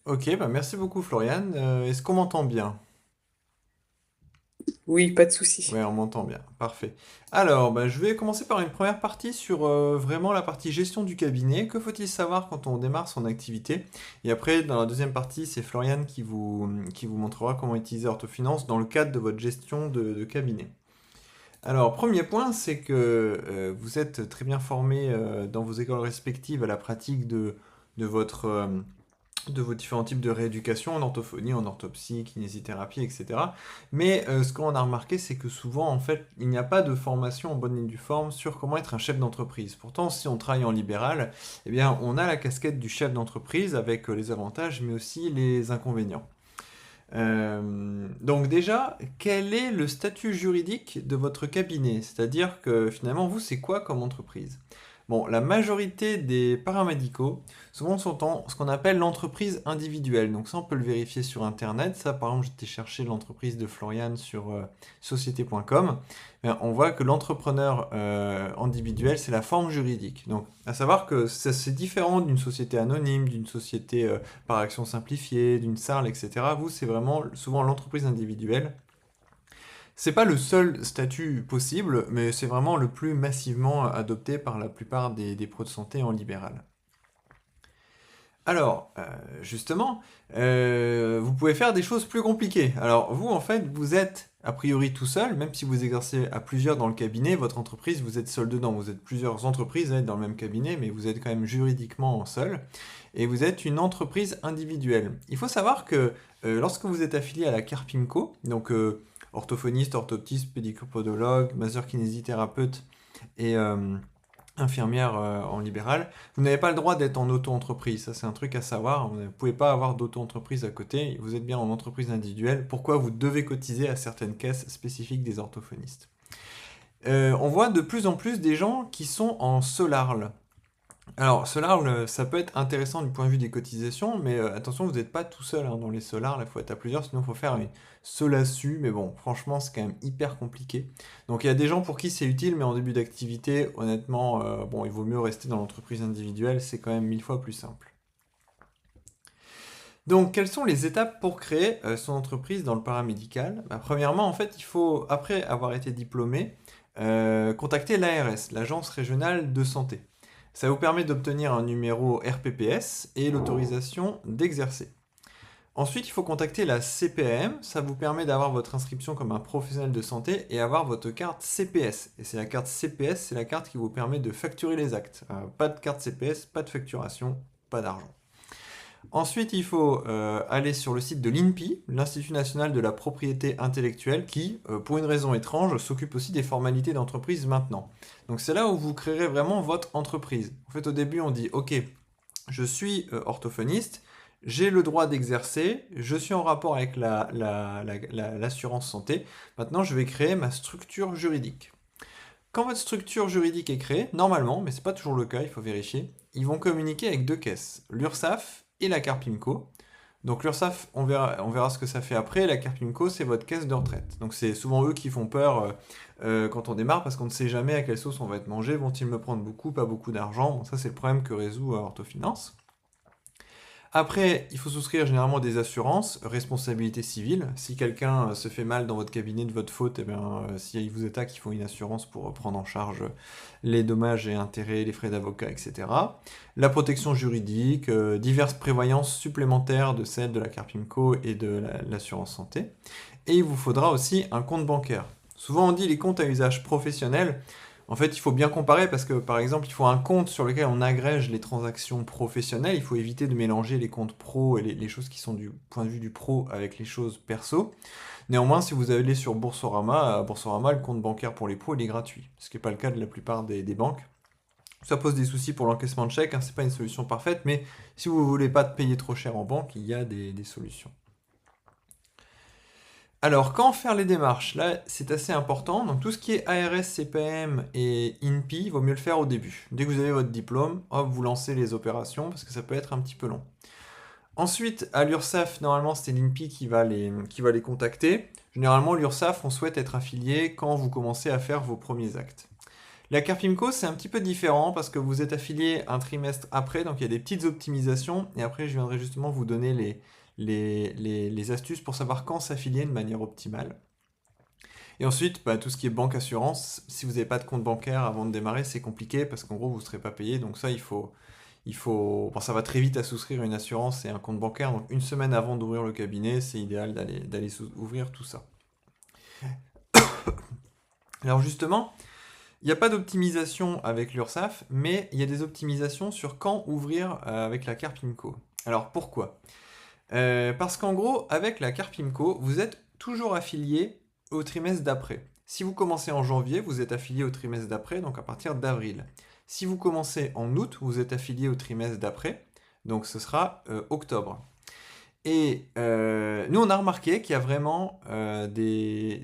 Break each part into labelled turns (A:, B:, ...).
A: Ok, bah merci beaucoup Florian. Est-ce qu'on m'entend bien?
B: Oui, pas de souci.
A: Ouais, on m'entend bien. Parfait. Alors, bah, je vais commencer par une première partie sur vraiment la partie gestion du cabinet. Que faut-il savoir quand on démarre son activité? Et après, dans la deuxième partie, c'est Florian qui vous montrera comment utiliser Orthofinance dans le cadre de votre gestion de cabinet. Alors, premier point, c'est que vous êtes très bien formé dans vos écoles respectives à la pratique de votre, de vos différents types de rééducation en orthophonie, en orthopsie, kinésithérapie, etc. Mais ce qu'on a remarqué, c'est que souvent, en fait, il n'y a pas de formation en bonne et due forme sur comment être un chef d'entreprise. Pourtant, si on travaille en libéral, eh bien, on a la casquette du chef d'entreprise avec les avantages, mais aussi les inconvénients. Donc déjà, quel est le statut juridique de votre cabinet? C'est-à-dire que finalement, vous, c'est quoi comme entreprise? Bon, la majorité des paramédicaux, souvent, sont en ce qu'on appelle l'entreprise individuelle. Donc ça, on peut le vérifier sur Internet. Ça, par exemple, j'étais chercher l'entreprise de Florian sur société.com. On voit que l'entrepreneur individuel, c'est la forme juridique. Donc, à savoir que c'est différent d'une société anonyme, d'une société par action simplifiée, d'une SARL, etc. Vous, c'est vraiment souvent l'entreprise individuelle. C'est pas le seul statut possible, mais c'est vraiment le plus massivement adopté par la plupart des pros de santé en libéral. Alors, justement, vous pouvez faire des choses plus compliquées. Alors, vous, en fait, vous êtes a priori tout seul, même si vous exercez à plusieurs dans le cabinet, votre entreprise, vous êtes seul dedans. Vous êtes plusieurs entreprises à être dans le même cabinet, mais vous êtes quand même juridiquement seul. Et vous êtes une entreprise individuelle. Il faut savoir que lorsque vous êtes affilié à la Carpimco, donc orthophoniste, orthoptiste, pédicure-podologue, masseur kinésithérapeute et infirmière en libéral, vous n'avez pas le droit d'être en auto-entreprise. Ça, c'est un truc à savoir. Vous ne pouvez pas avoir d'auto-entreprise à côté. Vous êtes bien en entreprise individuelle. Pourquoi vous devez cotiser à certaines caisses spécifiques des orthophonistes? On voit de plus en plus des gens qui sont en Solarl. Alors, Solar, ça peut être intéressant du point de vue des cotisations, mais attention, vous n'êtes pas tout seul hein, dans les Solars, il faut être à plusieurs, sinon il faut faire une Solasu, mais bon, franchement, c'est quand même hyper compliqué. Donc il y a des gens pour qui c'est utile, mais en début d'activité, honnêtement, bon, il vaut mieux rester dans l'entreprise individuelle, c'est quand même 1000 fois plus simple. Donc, quelles sont les étapes pour créer son entreprise dans le paramédical? Bah, premièrement, en fait, il faut, après avoir été diplômé, contacter l'ARS, l'Agence régionale de santé. Ça vous permet d'obtenir un numéro RPPS et l'autorisation d'exercer. Ensuite, il faut contacter la CPAM. Ça vous permet d'avoir votre inscription comme un professionnel de santé et avoir votre carte CPS. Et c'est la carte CPS, c'est la carte qui vous permet de facturer les actes. Pas de carte CPS, pas de facturation, pas d'argent. Ensuite, il faut aller sur le site de l'INPI, l'Institut national de la propriété intellectuelle, qui, pour une raison étrange, s'occupe aussi des formalités d'entreprise maintenant. Donc c'est là où vous créerez vraiment votre entreprise. En fait, au début, on dit, OK, je suis orthophoniste, j'ai le droit d'exercer, je suis en rapport avec l'assurance santé. Maintenant, je vais créer ma structure juridique. Quand votre structure juridique est créée, normalement, mais ce n'est pas toujours le cas, il faut vérifier, ils vont communiquer avec deux caisses, l'URSSAF et la Carpimco. Donc l'URSSAF, on verra ce que ça fait après. La Carpimco, c'est votre caisse de retraite. Donc c'est souvent eux qui font peur quand on démarre parce qu'on ne sait jamais à quelle sauce on va être mangé. Vont-ils me prendre beaucoup, pas beaucoup d'argent? Bon, ça c'est le problème que résout Orthofinance. Après, il faut souscrire généralement des assurances, responsabilité civile. Si quelqu'un se fait mal dans votre cabinet de votre faute, eh bien, s'il vous attaque, il faut une assurance pour prendre en charge les dommages et intérêts, les frais d'avocat, etc. La protection juridique, diverses prévoyances supplémentaires de celles de la Carpimco et de l'assurance santé. Et il vous faudra aussi un compte bancaire. Souvent on dit les comptes à usage professionnel. En fait, il faut bien comparer parce que, par exemple, il faut un compte sur lequel on agrège les transactions professionnelles. Il faut éviter de mélanger les comptes pro et les choses qui sont du point de vue du pro avec les choses perso. Néanmoins, si vous allez sur Boursorama, à Boursorama, le compte bancaire pour les pros, il est gratuit. Ce qui n'est pas le cas de la plupart des banques. Ça pose des soucis pour l'encaissement de chèques, hein, c'est pas une solution parfaite, mais si vous voulez pas payer trop cher en banque, il y a des solutions. Alors, quand faire les démarches? Là, c'est assez important. Donc, tout ce qui est ARS, CPM et INPI, il vaut mieux le faire au début. Dès que vous avez votre diplôme, hop, vous lancez les opérations parce que ça peut être un petit peu long. Ensuite, à l'URSSAF, normalement, c'est l'INPI qui va les contacter. Généralement, l'URSSAF, on souhaite être affilié quand vous commencez à faire vos premiers actes. La Carpimco, c'est un petit peu différent parce que vous êtes affilié un trimestre après, donc il y a des petites optimisations. Et après, je viendrai justement vous donner les astuces pour savoir quand s'affilier de manière optimale. Et ensuite, bah, tout ce qui est banque assurance, si vous n'avez pas de compte bancaire avant de démarrer, c'est compliqué parce qu'en gros, vous ne serez pas payé. Donc ça, bon, ça va très vite à souscrire une assurance et un compte bancaire. Donc une semaine avant d'ouvrir le cabinet, c'est idéal d'aller ouvrir tout ça. Alors justement, il n'y a pas d'optimisation avec l'URSSAF, mais il y a des optimisations sur quand ouvrir avec la Carpimco. Alors pourquoi? Parce qu'en gros, avec la Carpimco, vous êtes toujours affilié au trimestre d'après. Si vous commencez en janvier, vous êtes affilié au trimestre d'après, donc à partir d'avril. Si vous commencez en août, vous êtes affilié au trimestre d'après, donc ce sera octobre. Et nous, on a remarqué qu'il y a vraiment des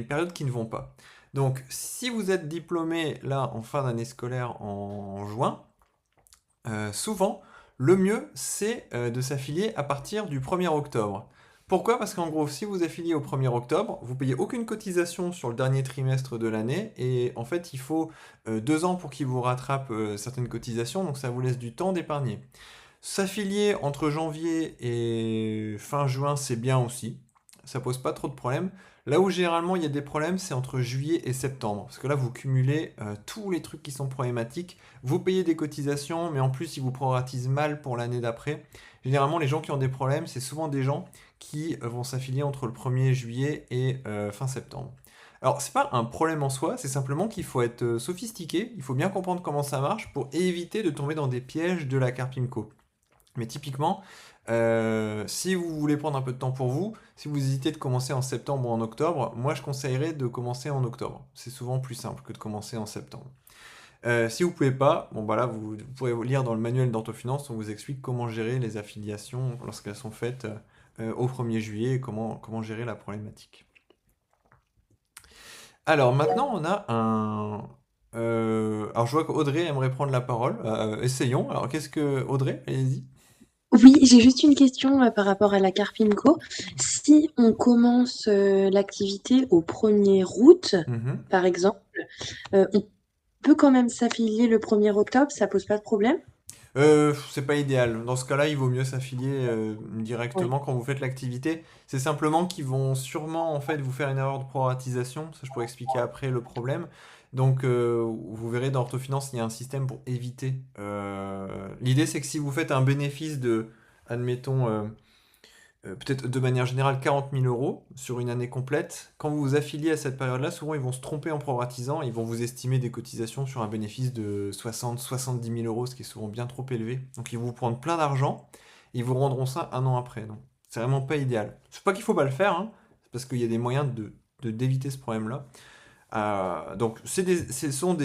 A: périodes qui ne vont pas. Donc, si vous êtes diplômé là en fin d'année scolaire en juin, souvent, le mieux, c'est de s'affilier à partir du 1er octobre. Pourquoi? Parce qu'en gros, si vous affiliez au 1er octobre, vous payez aucune cotisation sur le dernier trimestre de l'année, et en fait, il faut 2 ans pour qu'il vous rattrape certaines cotisations, donc ça vous laisse du temps d'épargner. S'affilier entre janvier et fin juin, c'est bien aussi. Ça pose pas trop de problèmes. Là où généralement il y a des problèmes, c'est entre juillet et septembre. Parce que là, vous cumulez tous les trucs qui sont problématiques. Vous payez des cotisations, mais en plus, ils vous proratisent mal pour l'année d'après. Généralement, les gens qui ont des problèmes, c'est souvent des gens qui vont s'affilier entre le 1er juillet et fin septembre. Alors, c'est pas un problème en soi, c'est simplement qu'il faut être sophistiqué, il faut bien comprendre comment ça marche pour éviter de tomber dans des pièges de la Carpimco. Mais typiquement, si vous voulez prendre un peu de temps pour vous, si vous hésitez de commencer en septembre ou en octobre, moi je conseillerais de commencer en octobre. C'est souvent plus simple que de commencer en septembre. Si vous ne pouvez pas, bon bah là vous pourrez lire dans le manuel d'Orthofinance, on vous explique comment gérer les affiliations lorsqu'elles sont faites au 1er juillet et comment gérer la problématique. Alors maintenant on a un... alors je vois qu'Audrey aimerait prendre la parole. Essayons. Alors qu'est-ce que... Audrey, allez-y.
B: Oui, j'ai juste une question par rapport à la Carpimco. Si on commence l'activité au 1er août,
A: Mhm.
B: par exemple, on peut quand même s'affilier le 1er octobre, ça pose pas de problème?
A: C'est pas idéal. Dans ce cas-là, il vaut mieux s'affilier
B: Oui,
A: directement quand vous faites l'activité. C'est simplement qu'ils vont sûrement en fait vous faire une erreur de proratisation. Ça, je pourrais expliquer après le problème. Donc, vous verrez dans Orthofinance, il y a un système pour éviter. L'idée, c'est que si vous faites un bénéfice de, admettons, peut-être de manière générale 40 000 euros sur une année complète. Quand vous vous affiliez à cette période-là, souvent ils vont se tromper en proratisant, ils vont vous estimer des cotisations sur un bénéfice de 60-70 000 euros, ce qui est souvent bien trop élevé. Donc ils vont vous prendre plein d'argent et ils vous rendront ça un an après. Donc c'est vraiment pas idéal. C'est pas qu'il faut pas le faire, hein, c'est parce qu'il y a des moyens d'éviter ce problème-là. Donc, ce sont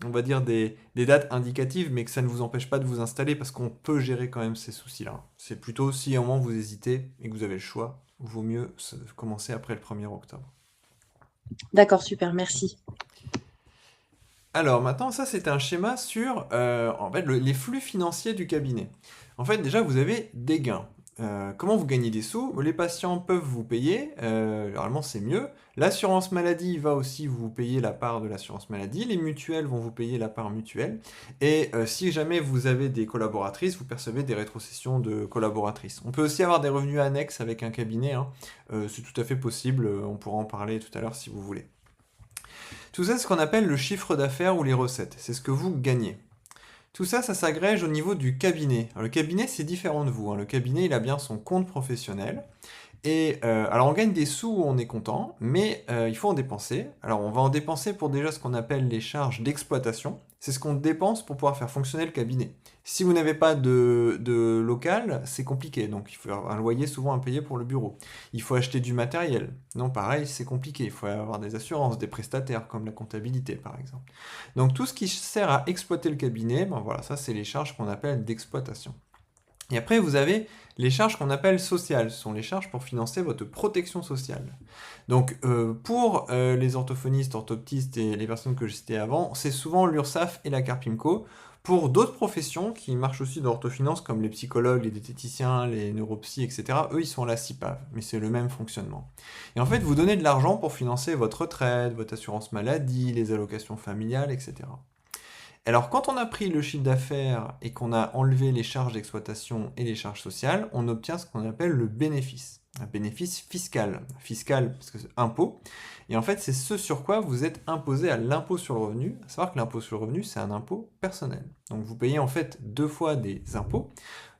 A: on va dire des dates indicatives, mais que ça ne vous empêche pas de vous installer parce qu'on peut gérer quand même ces soucis-là. C'est plutôt si à un moment vous hésitez et que vous avez le choix, il vaut mieux commencer après le 1er octobre.
B: d'accord, super, merci.
A: Alors maintenant, ça c'est un schéma sur en fait, les flux financiers du cabinet. En fait, déjà, vous avez des gains. Comment vous gagnez des sous? Les patients peuvent vous payer, généralement c'est mieux. L'assurance maladie va aussi vous payer la part de l'assurance maladie. Les mutuelles vont vous payer la part mutuelle. Et si jamais vous avez des collaboratrices, vous percevez des rétrocessions de collaboratrices. On peut aussi avoir des revenus annexes avec un cabinet, hein. C'est tout à fait possible, on pourra en parler tout à l'heure si vous voulez. Tout ça, c'est ce qu'on appelle le chiffre d'affaires ou les recettes. C'est ce que vous gagnez. Tout ça, ça s'agrège au niveau du cabinet. Alors, le cabinet, c'est différent de vous, hein. Le cabinet, il a bien son compte professionnel. Et alors, on gagne des sous où on est content, mais il faut en dépenser. Alors, on va en dépenser pour déjà ce qu'on appelle les charges d'exploitation. C'est ce qu'on dépense pour pouvoir faire fonctionner le cabinet. Si vous n'avez pas de local, c'est compliqué. Donc, il faut avoir un loyer souvent à payer pour le bureau. Il faut acheter du matériel. Non, pareil, c'est compliqué. Il faut avoir des assurances, des prestataires, comme la comptabilité, par exemple. Donc, tout ce qui sert à exploiter le cabinet, ben voilà, ça, c'est les charges qu'on appelle d'exploitation. Et après, vous avez les charges qu'on appelle sociales. Ce sont les charges pour financer votre protection sociale. Donc, pour les orthophonistes, orthoptistes et les personnes que je citais avant, c'est souvent l'URSSAF et la Carpimco. Pour d'autres professions qui marchent aussi dans l'orthofinance, comme les psychologues, les diététiciens, les neuropsys, etc., eux, ils sont à la CIPAV, mais c'est le même fonctionnement. Et en fait, vous donnez de l'argent pour financer votre retraite, votre assurance maladie, les allocations familiales, etc. Alors, quand on a pris le chiffre d'affaires et qu'on a enlevé les charges d'exploitation et les charges sociales, on obtient ce qu'on appelle le bénéfice. Un bénéfice fiscal. Fiscal, parce que c'est impôt. Et en fait, c'est ce sur quoi vous êtes imposé à l'impôt sur le revenu. À savoir que l'impôt sur le revenu, c'est un impôt personnel. Donc, vous payez en fait 2 fois des impôts.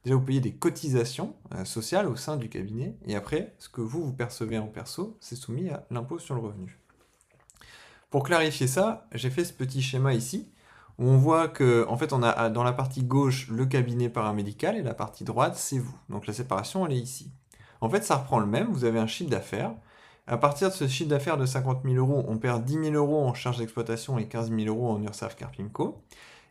A: Déjà, vous payez des cotisations sociales au sein du cabinet. Et après, ce que vous percevez en perso, c'est soumis à l'impôt sur le revenu. Pour clarifier ça, j'ai fait ce petit schéma ici où on voit que, en fait, on a dans la partie gauche le cabinet paramédical et la partie droite, c'est vous. Donc la séparation, elle est ici. En fait, ça reprend le même. Vous avez un chiffre d'affaires. À partir de ce chiffre d'affaires de 50 000 euros, on perd 10 000 euros en charges d'exploitation et 15 000 euros en URSSAF Carpimco.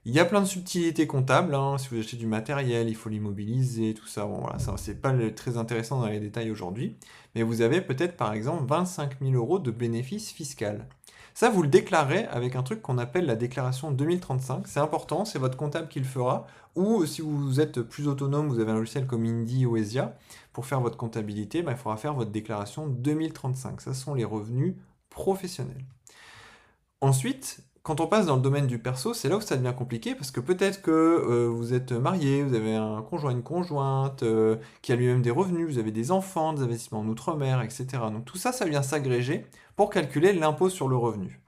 A: Il y a plein de subtilités comptables. Si vous achetez du matériel, il faut l'immobiliser, tout ça. Bon, voilà, ça, c'est pas très intéressant dans les détails aujourd'hui. Mais vous avez peut-être, par exemple, 25 000 euros de bénéfices fiscaux. Ça, vous le déclarez avec un truc qu'on appelle la déclaration 2035. C'est important, c'est votre comptable qui le fera. Ou si vous êtes plus autonome, vous avez un logiciel comme Indy ou Esia, pour faire votre comptabilité, il faudra faire votre déclaration 2035. Ça, ce sont les revenus professionnels. Ensuite, quand on passe dans le domaine du perso, c'est là où ça devient compliqué, parce que peut-être que vous êtes marié, vous avez un conjoint, une conjointe, qui a lui-même des revenus, vous avez des enfants, des investissements en outre-mer, etc. Donc tout ça, ça vient s'agréger pour calculer l'impôt sur le revenu.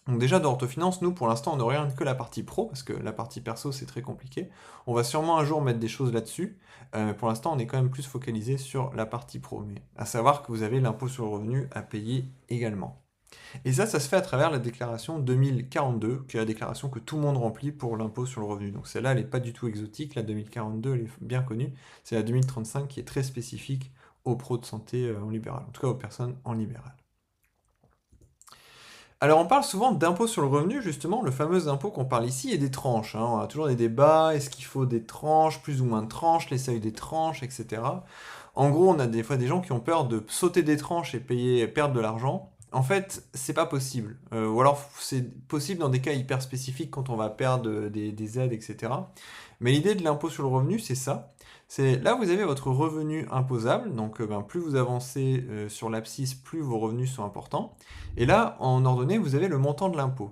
A: Donc déjà, dans l'orthofinance, nous, pour l'instant, on ne regarde que la partie pro, parce que la partie perso, c'est très compliqué. On va sûrement un jour mettre des choses là-dessus, mais pour l'instant, on est quand même plus focalisé sur la partie pro. Mais à savoir que vous avez l'impôt sur le revenu à payer également. Et ça se fait à travers la déclaration 2042, qui est la déclaration que tout le monde remplit pour l'impôt sur le revenu. Donc celle-là, elle n'est pas du tout exotique, la 2042, elle est bien connue. C'est la 2035 qui est très spécifique aux pros de santé en libéral, en tout cas aux personnes en libéral. Alors on parle souvent d'impôt sur le revenu, justement, le fameux impôt qu'on parle ici, et des tranches. On a toujours des débats, est-ce qu'il faut des tranches, plus ou moins de tranches, les seuils des tranches, etc. En gros, on a des fois des gens qui ont peur de sauter des tranches et perdre de l'argent. En fait, c'est pas possible. Ou alors, c'est possible dans des cas hyper spécifiques quand on va perdre des aides, etc. Mais l'idée de l'impôt sur le revenu, c'est ça. C'est là, vous avez votre revenu imposable. Donc, plus vous avancez sur l'abscisse, plus vos revenus sont importants. Et là, en ordonnée, vous avez le montant de l'impôt.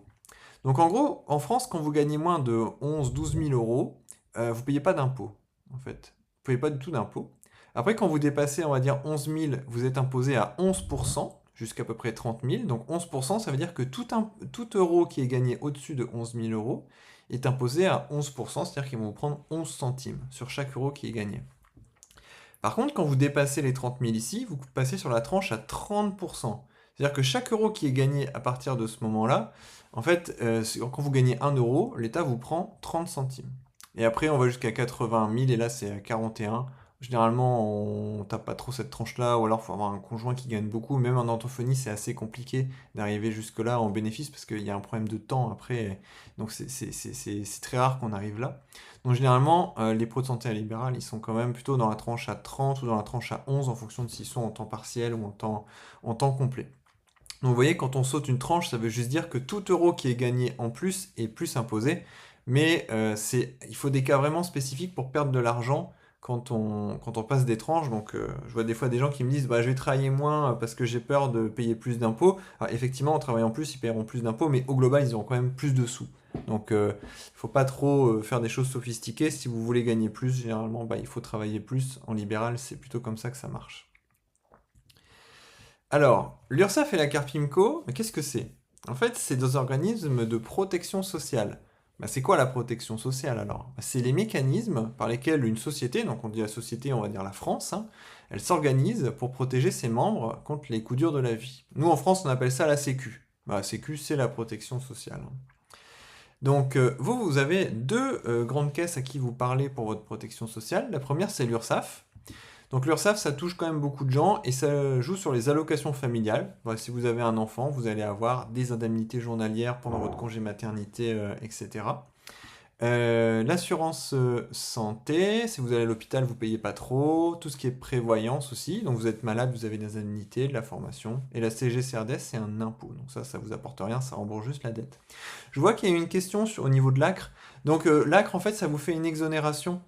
A: Donc, en gros, en France, quand vous gagnez moins de 11-12 000 euros, vous ne payez pas d'impôt, en fait. Vous ne payez pas du tout d'impôt. Après, quand vous dépassez, on va dire 11 000, vous êtes imposé à 11%, jusqu'à peu près 30 000. Donc 11%, ça veut dire que tout euro qui est gagné au-dessus de 11 000 euros est imposé à 11%, c'est-à-dire qu'ils vont vous prendre 11 centimes sur chaque euro qui est gagné. Par contre, quand vous dépassez les 30 000 ici, vous passez sur la tranche à 30%. C'est-à-dire que chaque euro qui est gagné à partir de ce moment-là, en fait, quand vous gagnez 1 euro, l'État vous prend 30 centimes. Et après, on va jusqu'à 80 000, et là, c'est à 41. Généralement, on tape pas trop cette tranche-là, ou alors il faut avoir un conjoint qui gagne beaucoup. Même en orthophonie, c'est assez compliqué d'arriver jusque-là en bénéfice, parce qu'il y a un problème de temps après. Donc c'est très rare qu'on arrive là. Donc généralement, les pros de santé à libéral, ils sont quand même plutôt dans la tranche à 30 ou dans la tranche à 11, en fonction de s'ils sont en temps partiel ou en temps complet. Donc vous voyez, quand on saute une tranche, ça veut juste dire que tout euro qui est gagné en plus est plus imposé. Mais il faut des cas vraiment spécifiques pour perdre de l'argent quand on passe des tranches. Donc je vois des fois des gens qui me disent bah, je vais travailler moins parce que j'ai peur de payer plus d'impôts. Alors effectivement, en travaillant plus, ils paieront plus d'impôts, mais au global, ils auront quand même plus de sous. Donc il ne faut pas trop faire des choses sophistiquées. Si vous voulez gagner plus, généralement, il faut travailler plus. En libéral, c'est plutôt comme ça que ça marche. Alors, l'URSSAF et la Carpimco, mais qu'est-ce que c'est? En fait, c'est des organismes de protection sociale. C'est quoi la protection sociale alors? C'est les mécanismes par lesquels une société, donc on dit la société, on va dire la France, elle s'organise pour protéger ses membres contre les coups durs de la vie. Nous en France, on appelle ça la Sécu. La Sécu, c'est la protection sociale. Donc vous avez deux grandes caisses à qui vous parlez pour votre protection sociale. La première, c'est l'URSSAF. Donc l'URSSAF, ça touche quand même beaucoup de gens et ça joue sur les allocations familiales. Si vous avez un enfant, vous allez avoir des indemnités journalières pendant votre congé maternité, etc. L'assurance santé, si vous allez à l'hôpital, vous payez pas trop. Tout ce qui est prévoyance aussi, donc vous êtes malade, vous avez des indemnités, de la formation. Et la CSG-CRDS, c'est un impôt, donc ça vous apporte rien, ça rembourse juste la dette. Je vois qu'il y a une question au niveau de l'ACRE. Donc l'ACRE, en fait, ça vous fait une exonération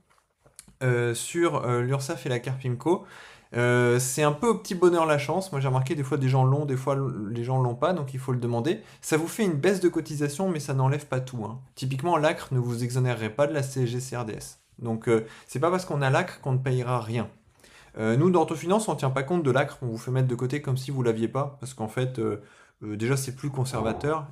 A: sur l'URSSAF et la Carpimco. C'est un peu au petit bonheur la chance. Moi j'ai remarqué des fois des gens l'ont, des fois les gens l'ont pas, donc il faut le demander. Ça vous fait une baisse de cotisation, mais ça n'enlève pas tout, hein. Typiquement, l'ACRE ne vous exonérerait pas de la CSG-CRDS. Donc c'est pas parce qu'on a l'ACRE qu'on ne payera rien. Nous, dans Autofinance, on ne tient pas compte de l'ACRE, on vous fait mettre de côté comme si vous l'aviez pas, parce qu'en fait, déjà c'est plus conservateur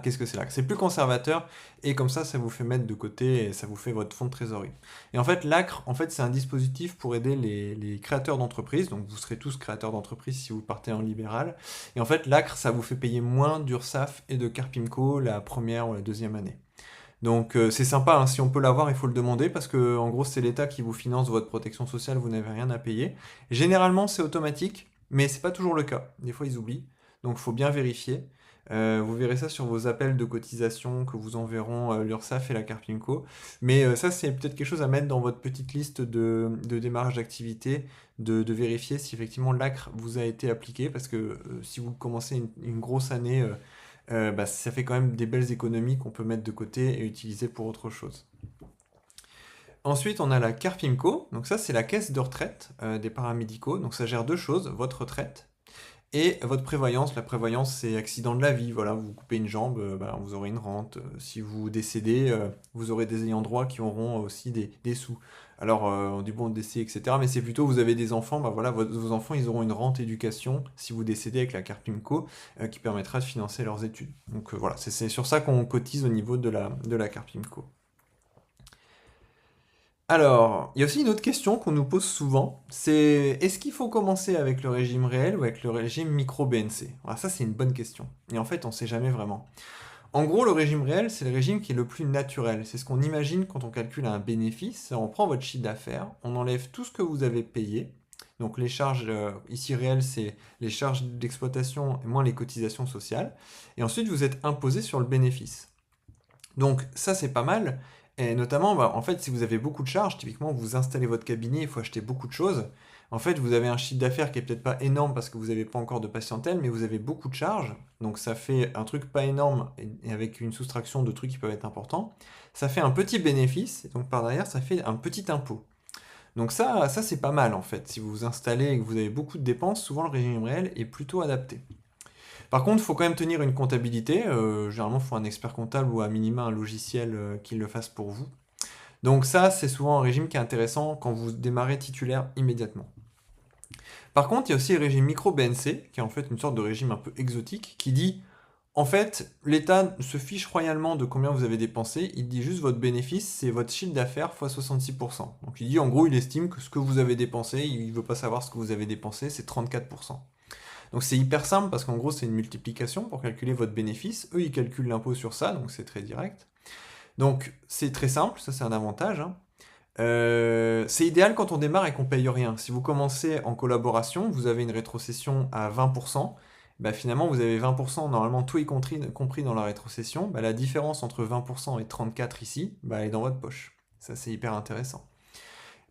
A: qu'est-ce que c'est là? C'est plus conservateur, et comme ça vous fait mettre de côté, et ça vous fait votre fonds de trésorerie. Et en fait, l'ACRE, en fait, c'est un dispositif pour aider les créateurs d'entreprises, donc vous serez tous créateurs d'entreprises si vous partez en libéral, et en fait, l'ACRE, ça vous fait payer moins d'URSSAF et de Carpimco la première ou la deuxième année. Donc c'est sympa, hein, si on peut l'avoir, il faut le demander, parce que en gros, c'est l'État qui vous finance votre protection sociale, vous n'avez rien à payer. Généralement, c'est automatique, mais c'est pas toujours le cas. Des fois, ils oublient, donc il faut bien vérifier. Vous verrez ça sur vos appels de cotisation que vous enverront l'URSSAF et la Carpinco. Mais ça, c'est peut-être quelque chose à mettre dans votre petite liste de démarrage d'activité, de vérifier si effectivement l'ACRE vous a été appliqué, parce que si vous commencez une grosse année, bah, ça fait quand même des belles économies qu'on peut mettre de côté et utiliser pour autre chose. Ensuite, on a la Carpimco. Donc ça, c'est la caisse de retraite des paramédicaux. Donc ça gère deux choses, votre retraite et votre prévoyance. La prévoyance, c'est accident de la vie. Voilà, vous coupez une jambe, bah, vous aurez une rente. Si vous décédez, vous aurez des ayants droit qui auront aussi des sous. Alors, on dit bon, décès, etc. Mais c'est plutôt, vous avez des enfants, bah voilà, vos enfants, ils auront une rente éducation si vous décédez avec la Carpimco qui permettra de financer leurs études. Donc voilà, c'est sur ça qu'on cotise au niveau de la Carpimco. Alors, il y a aussi une autre question qu'on nous pose souvent, c'est est-ce qu'il faut commencer avec le régime réel ou avec le régime micro-BNC? Alors ça, c'est une bonne question. Et en fait, on ne sait jamais vraiment. En gros, le régime réel, c'est le régime qui est le plus naturel. C'est ce qu'on imagine quand on calcule un bénéfice. On prend votre chiffre d'affaires, on enlève tout ce que vous avez payé. Donc les charges ici réelles, c'est les charges d'exploitation et moins les cotisations sociales. Et ensuite, vous êtes imposé sur le bénéfice. Donc ça, c'est pas mal. Et notamment, bah, en fait, si vous avez beaucoup de charges, typiquement, vous installez votre cabinet, il faut acheter beaucoup de choses. En fait, vous avez un chiffre d'affaires qui est peut-être pas énorme parce que vous n'avez pas encore de patientèle, mais vous avez beaucoup de charges. Donc ça fait un truc pas énorme et avec une soustraction de trucs qui peuvent être importants. Ça fait un petit bénéfice, et donc par derrière, ça fait un petit impôt. Donc ça c'est pas mal en fait. Si vous vous installez et que vous avez beaucoup de dépenses, souvent le régime réel est plutôt adapté. Par contre, il faut quand même tenir une comptabilité. Généralement, il faut un expert comptable ou à minima un logiciel qui le fasse pour vous. Donc ça, c'est souvent un régime qui est intéressant quand vous démarrez titulaire immédiatement. Par contre, il y a aussi le régime micro-BNC, qui est en fait une sorte de régime un peu exotique, qui dit, en fait, l'État se fiche royalement de combien vous avez dépensé, il dit juste votre bénéfice, c'est votre chiffre d'affaires fois 66%. Donc il dit, en gros, il estime que ce que vous avez dépensé, il ne veut pas savoir ce que vous avez dépensé, c'est 34%. Donc c'est hyper simple parce qu'en gros c'est une multiplication pour calculer votre bénéfice. Eux ils calculent l'impôt sur ça, donc c'est très direct. Donc c'est très simple, ça c'est un avantage, hein. C'est idéal quand on démarre et qu'on paye rien. Si vous commencez en collaboration, vous avez une rétrocession à 20%, bah finalement vous avez 20%, normalement tout est compris dans la rétrocession, bah la différence entre 20% et 34 ici, bah elle est dans votre poche. Ça c'est hyper intéressant.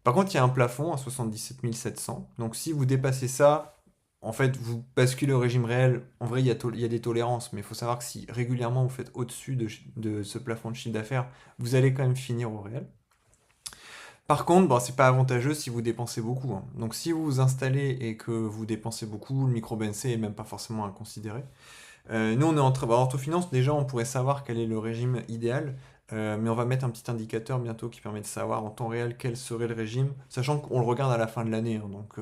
A: Par contre, il y a un plafond à 77 700. Donc si vous dépassez ça, en fait, vous basculez au régime réel. En vrai, il y a des tolérances, mais il faut savoir que si régulièrement vous faites au-dessus de ce plafond de chiffre d'affaires, vous allez quand même finir au réel. Par contre, bon, c'est pas avantageux si vous dépensez beaucoup, hein. Donc si vous vous installez et que vous dépensez beaucoup, le micro-BNC est même pas forcément à considérer. Nous, on est en train. Orthofinance, déjà, on pourrait savoir quel est le régime idéal, mais on va mettre un petit indicateur bientôt qui permet de savoir en temps réel quel serait le régime, sachant qu'on le regarde à la fin de l'année, hein. Donc,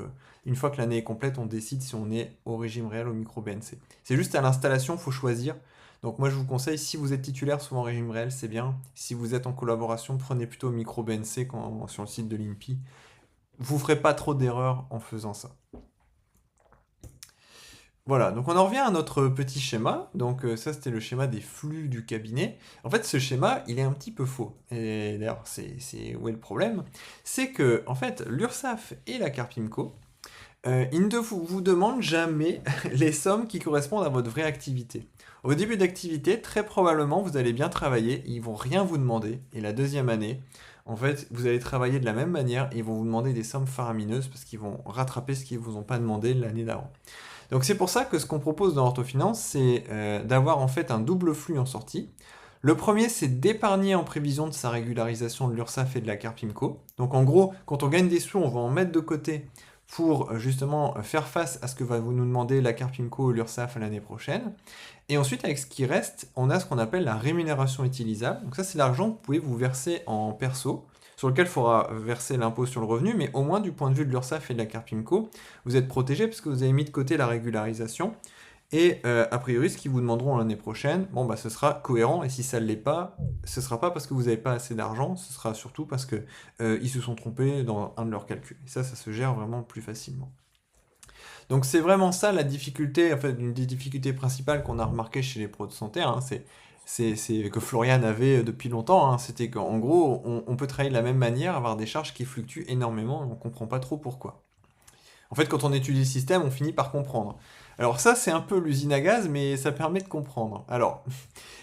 A: une fois que l'année est complète, on décide si on est au régime réel ou au micro-BNC. C'est juste à l'installation, il faut choisir. Donc, moi, je vous conseille, si vous êtes titulaire, souvent régime réel, c'est bien. Si vous êtes en collaboration, prenez plutôt micro-BNC sur le site de l'INPI. Vous ferez pas trop d'erreurs en faisant ça. Voilà, donc on en revient à notre petit schéma. Donc ça, c'était le schéma des flux du cabinet. En fait, ce schéma, il est un petit peu faux. Et d'ailleurs, c'est où est le problème? C'est que, en fait, l'URSSAF et la Carpimco, Il ne vous demande jamais les sommes qui correspondent à votre vraie activité. Au début d'activité, très probablement, vous allez bien travailler, ils vont rien vous demander. Et la deuxième année, en fait, vous allez travailler de la même manière, et ils vont vous demander des sommes faramineuses parce qu'ils vont rattraper ce qu'ils vous ont pas demandé l'année d'avant. Donc c'est pour ça que ce qu'on propose dans Orthofinance, c'est d'avoir en fait un double flux en sortie. Le premier, c'est d'épargner en prévision de sa régularisation de l'URSSAF et de la Carpimco. Donc en gros, quand on gagne des sous, on va en mettre de côté pour justement faire face à ce que va vous nous demander la Carpimco ou l'URSSAF l'année prochaine. Et ensuite, avec ce qui reste, on a ce qu'on appelle la rémunération utilisable. Donc ça, c'est l'argent que vous pouvez vous verser en perso, sur lequel il faudra verser l'impôt sur le revenu, mais au moins du point de vue de l'URSSAF et de la Carpimco, vous êtes protégé parce que vous avez mis de côté la régularisation. Et a priori, ce qu'ils vous demanderont l'année prochaine, bon, bah, ce sera cohérent. Et si ça ne l'est pas, ce ne sera pas parce que vous n'avez pas assez d'argent, ce sera surtout parce que ils se sont trompés dans un de leurs calculs. Et ça se gère vraiment plus facilement. Donc c'est vraiment ça la difficulté, en fait, une des difficultés principales qu'on a remarqué chez les pros de santé, hein, c'est que Florian avait depuis longtemps, hein, c'était qu'en gros, on peut travailler de la même manière, avoir des charges qui fluctuent énormément, et on ne comprend pas trop pourquoi. En fait, quand on étudie le système, on finit par comprendre. Alors ça, c'est un peu l'usine à gaz, mais ça permet de comprendre. Alors,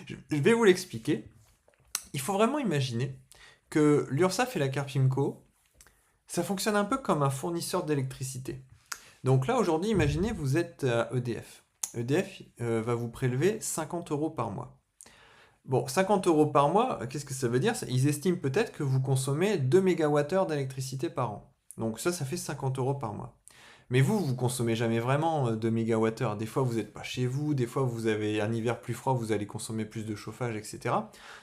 A: je vais vous l'expliquer. Il faut vraiment imaginer que l'URSSAF et la Carpimco, ça fonctionne un peu comme un fournisseur d'électricité. Donc là, aujourd'hui, imaginez, vous êtes à EDF. EDF va vous prélever 50 euros par mois. Bon, 50 euros par mois, qu'est-ce que ça veut dire? Ils estiment peut-être que vous consommez 2 MWh d'électricité par an. Donc ça fait 50 euros par mois. Mais vous consommez jamais vraiment 2 MWh. Des fois, vous n'êtes pas chez vous, des fois, vous avez un hiver plus froid, vous allez consommer plus de chauffage, etc.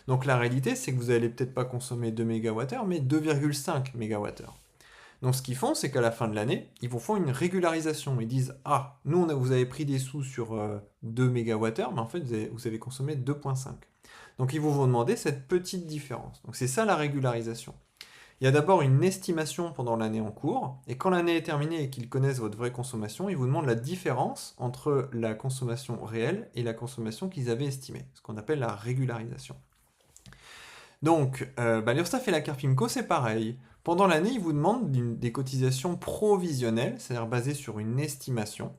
A: Donc la réalité, c'est que vous allez peut-être pas consommer 2 MWh, mais 2,5 MWh. Donc ce qu'ils font, c'est qu'à la fin de l'année, ils vous font une régularisation. Ils disent, ah, nous, vous avez pris des sous sur 2 MWh, mais en fait, vous avez consommé 2,5. Donc ils vont demander cette petite différence. Donc c'est ça la régularisation. Il y a d'abord une estimation pendant l'année en cours, et quand l'année est terminée et qu'ils connaissent votre vraie consommation, ils vous demandent la différence entre la consommation réelle et la consommation qu'ils avaient estimée, ce qu'on appelle la régularisation. Donc, l'URSSAF et la Carpimco, c'est pareil. Pendant l'année, ils vous demandent des cotisations provisionnelles, c'est-à-dire basées sur une estimation.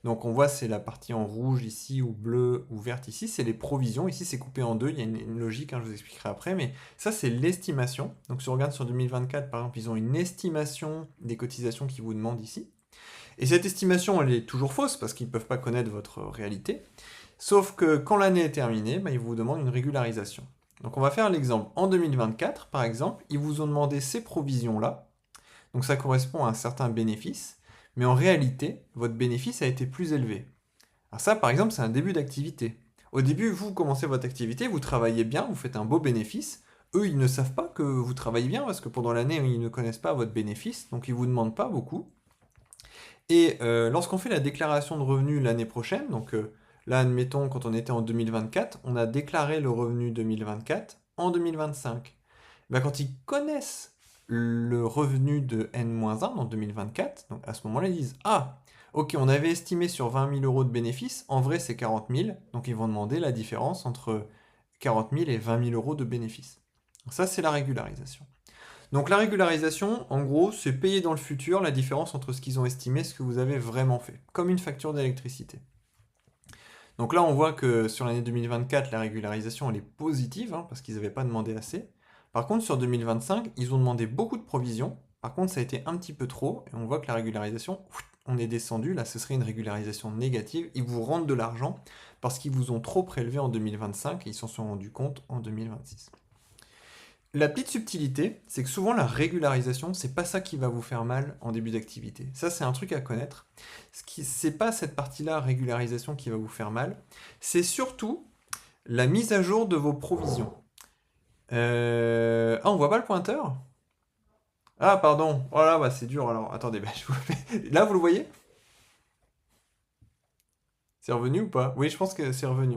A: Donc on voit, c'est la partie en rouge ici, ou bleu, ou verte ici, c'est les provisions. Ici, c'est coupé en deux, il y a une logique, hein, je vous expliquerai après, mais ça, c'est l'estimation. Donc si on regarde sur 2024, par exemple, ils ont une estimation des cotisations qu'ils vous demandent ici. Et cette estimation, elle est toujours fausse, parce qu'ils ne peuvent pas connaître votre réalité. Sauf que quand l'année est terminée, ils vous demandent une régularisation. Donc on va faire l'exemple. En 2024, par exemple, ils vous ont demandé ces provisions-là. Donc ça correspond à un certain bénéfice. Mais en réalité, votre bénéfice a été plus élevé. Alors ça, par exemple, c'est un début d'activité. Au début, vous commencez votre activité, vous travaillez bien, vous faites un beau bénéfice. Eux, ils ne savent pas que vous travaillez bien parce que pendant l'année, ils ne connaissent pas votre bénéfice, donc ils ne vous demandent pas beaucoup. Et lorsqu'on fait la déclaration de revenus l'année prochaine, donc là, admettons, quand on était en 2024, on a déclaré le revenu 2024 en 2025. Quand ils connaissent le revenu de N-1 en 2024, donc à ce moment-là, ils disent, ah, ok, on avait estimé sur 20 000 euros de bénéfices, en vrai c'est 40 000, donc ils vont demander la différence entre 40 000 et 20 000 euros de bénéfices. Ça, c'est la régularisation. Donc la régularisation, en gros, c'est payer dans le futur la différence entre ce qu'ils ont estimé et ce que vous avez vraiment fait, comme une facture d'électricité. Donc là, on voit que sur l'année 2024, la régularisation, elle est positive, hein, parce qu'ils n'avaient pas demandé assez. Par contre, sur 2025, ils ont demandé beaucoup de provisions. Par contre, ça a été un petit peu trop, et on voit que la régularisation, on est descendu. Là, ce serait une régularisation négative. Ils vous rendent de l'argent parce qu'ils vous ont trop prélevé en 2025 et ils s'en sont rendus compte en 2026. La petite subtilité, c'est que souvent la régularisation, c'est pas ça qui va vous faire mal en début d'activité. Ça, c'est un truc à connaître. C'est pas cette partie-là, régularisation, qui va vous faire mal. C'est surtout la mise à jour de vos provisions. Ah, on voit pas le pointeur? Ah, pardon. Oh là, c'est dur. Alors, attendez, je vous le fais. Là, vous le voyez? C'est revenu ou pas? Oui, je pense que c'est revenu.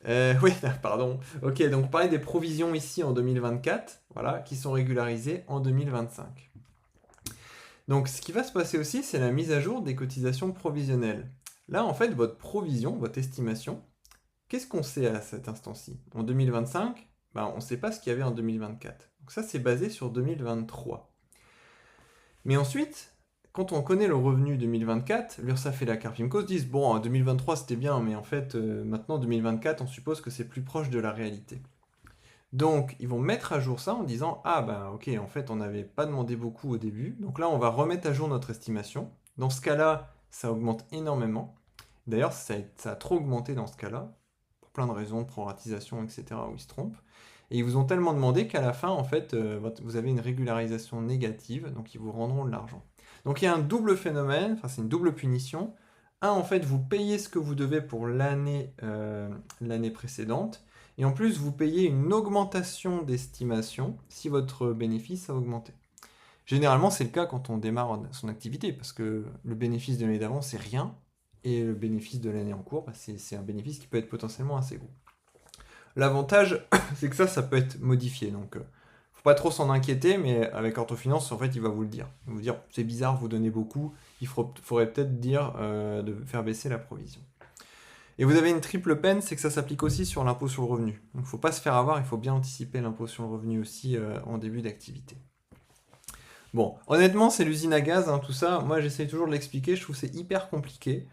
A: Oui, pardon. Ok, donc pareil des provisions ici en 2024, voilà, qui sont régularisées en 2025. Donc ce qui va se passer aussi, c'est la mise à jour des cotisations provisionnelles. Là, en fait, votre provision, votre estimation, qu'est-ce qu'on sait à cet instant-ci? En 2025, on ne sait pas ce qu'il y avait en 2024. Donc ça, c'est basé sur 2023. Mais ensuite, quand on connaît le revenu 2024, l'URSSAF et la Carpimco se disent, bon, en 2023 c'était bien, mais en fait, maintenant 2024, on suppose que c'est plus proche de la réalité. Donc, ils vont mettre à jour ça en disant, ah ben ok, en fait, on n'avait pas demandé beaucoup au début, donc là, on va remettre à jour notre estimation. Dans ce cas-là, ça augmente énormément. D'ailleurs, ça a trop augmenté dans ce cas-là, pour plein de raisons, de proratisation, etc., où ils se trompent. Et ils vous ont tellement demandé qu'à la fin, en fait, vous avez une régularisation négative, donc ils vous rendront de l'argent. Donc il y a un double phénomène, enfin c'est une double punition. Un, en fait, vous payez ce que vous devez pour l'année précédente, et en plus, vous payez une augmentation d'estimation si votre bénéfice a augmenté. Généralement, c'est le cas quand on démarre son activité, parce que le bénéfice de l'année d'avant, c'est rien, et le bénéfice de l'année en cours, bah, c'est un bénéfice qui peut être potentiellement assez gros. L'avantage, c'est que ça peut être modifié, donc faut pas trop s'en inquiéter, mais avec Orthofinance, en fait, il va vous le dire. Il va vous dire, c'est bizarre, vous donnez beaucoup, faudrait peut-être dire de faire baisser la provision. Et vous avez une triple peine, c'est que ça s'applique aussi sur l'impôt sur le revenu. Donc il ne faut pas se faire avoir, il faut bien anticiper l'impôt sur le revenu aussi en début d'activité. Bon, honnêtement, c'est l'usine à gaz, hein, tout ça. Moi, j'essaye toujours de l'expliquer, je trouve que c'est hyper compliqué.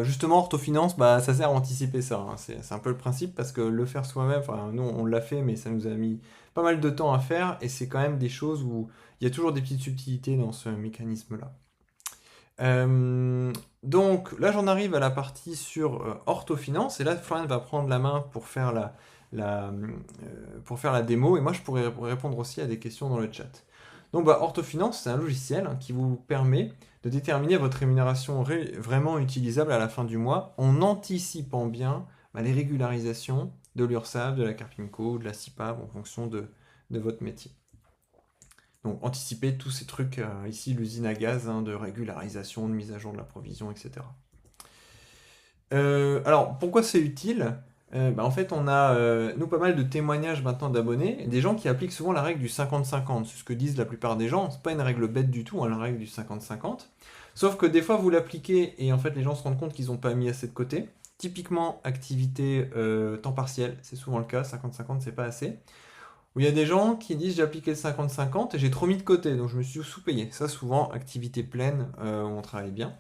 A: Justement, Orthofinance, bah, ça sert à anticiper ça, hein. C'est un peu le principe parce que le faire soi-même, enfin, nous, on l'a fait, mais ça nous a mis pas mal de temps à faire et c'est quand même des choses où il y a toujours des petites subtilités dans ce mécanisme-là. Donc là, j'en arrive à la partie sur orthofinance, et là, Florian va prendre la main pour faire la démo, et moi, je pourrais répondre aussi à des questions dans le chat. Donc, bah, orthofinance, c'est un logiciel qui vous permet de déterminer votre rémunération vraiment utilisable à la fin du mois en anticipant bien les régularisations de l'URSSAF, de la Carpimco, de la CIPAV en fonction de votre métier. Donc anticiper tous ces trucs, ici l'usine à gaz, hein, de régularisation, de mise à jour de la provision, etc. Alors pourquoi c'est utile? En fait on a nous pas mal de témoignages maintenant d'abonnés, des gens qui appliquent souvent la règle du 50-50, c'est ce que disent la plupart des gens, c'est pas une règle bête du tout, hein, la règle du 50-50, sauf que des fois vous l'appliquez et en fait les gens se rendent compte qu'ils n'ont pas mis assez de côté. Typiquement activité temps partiel, c'est souvent le cas, 50-50 c'est pas assez. Où il y a des gens qui disent j'ai appliqué le 50-50 et j'ai trop mis de côté, donc je me suis sous-payé. Ça, souvent, activité pleine où on travaille bien.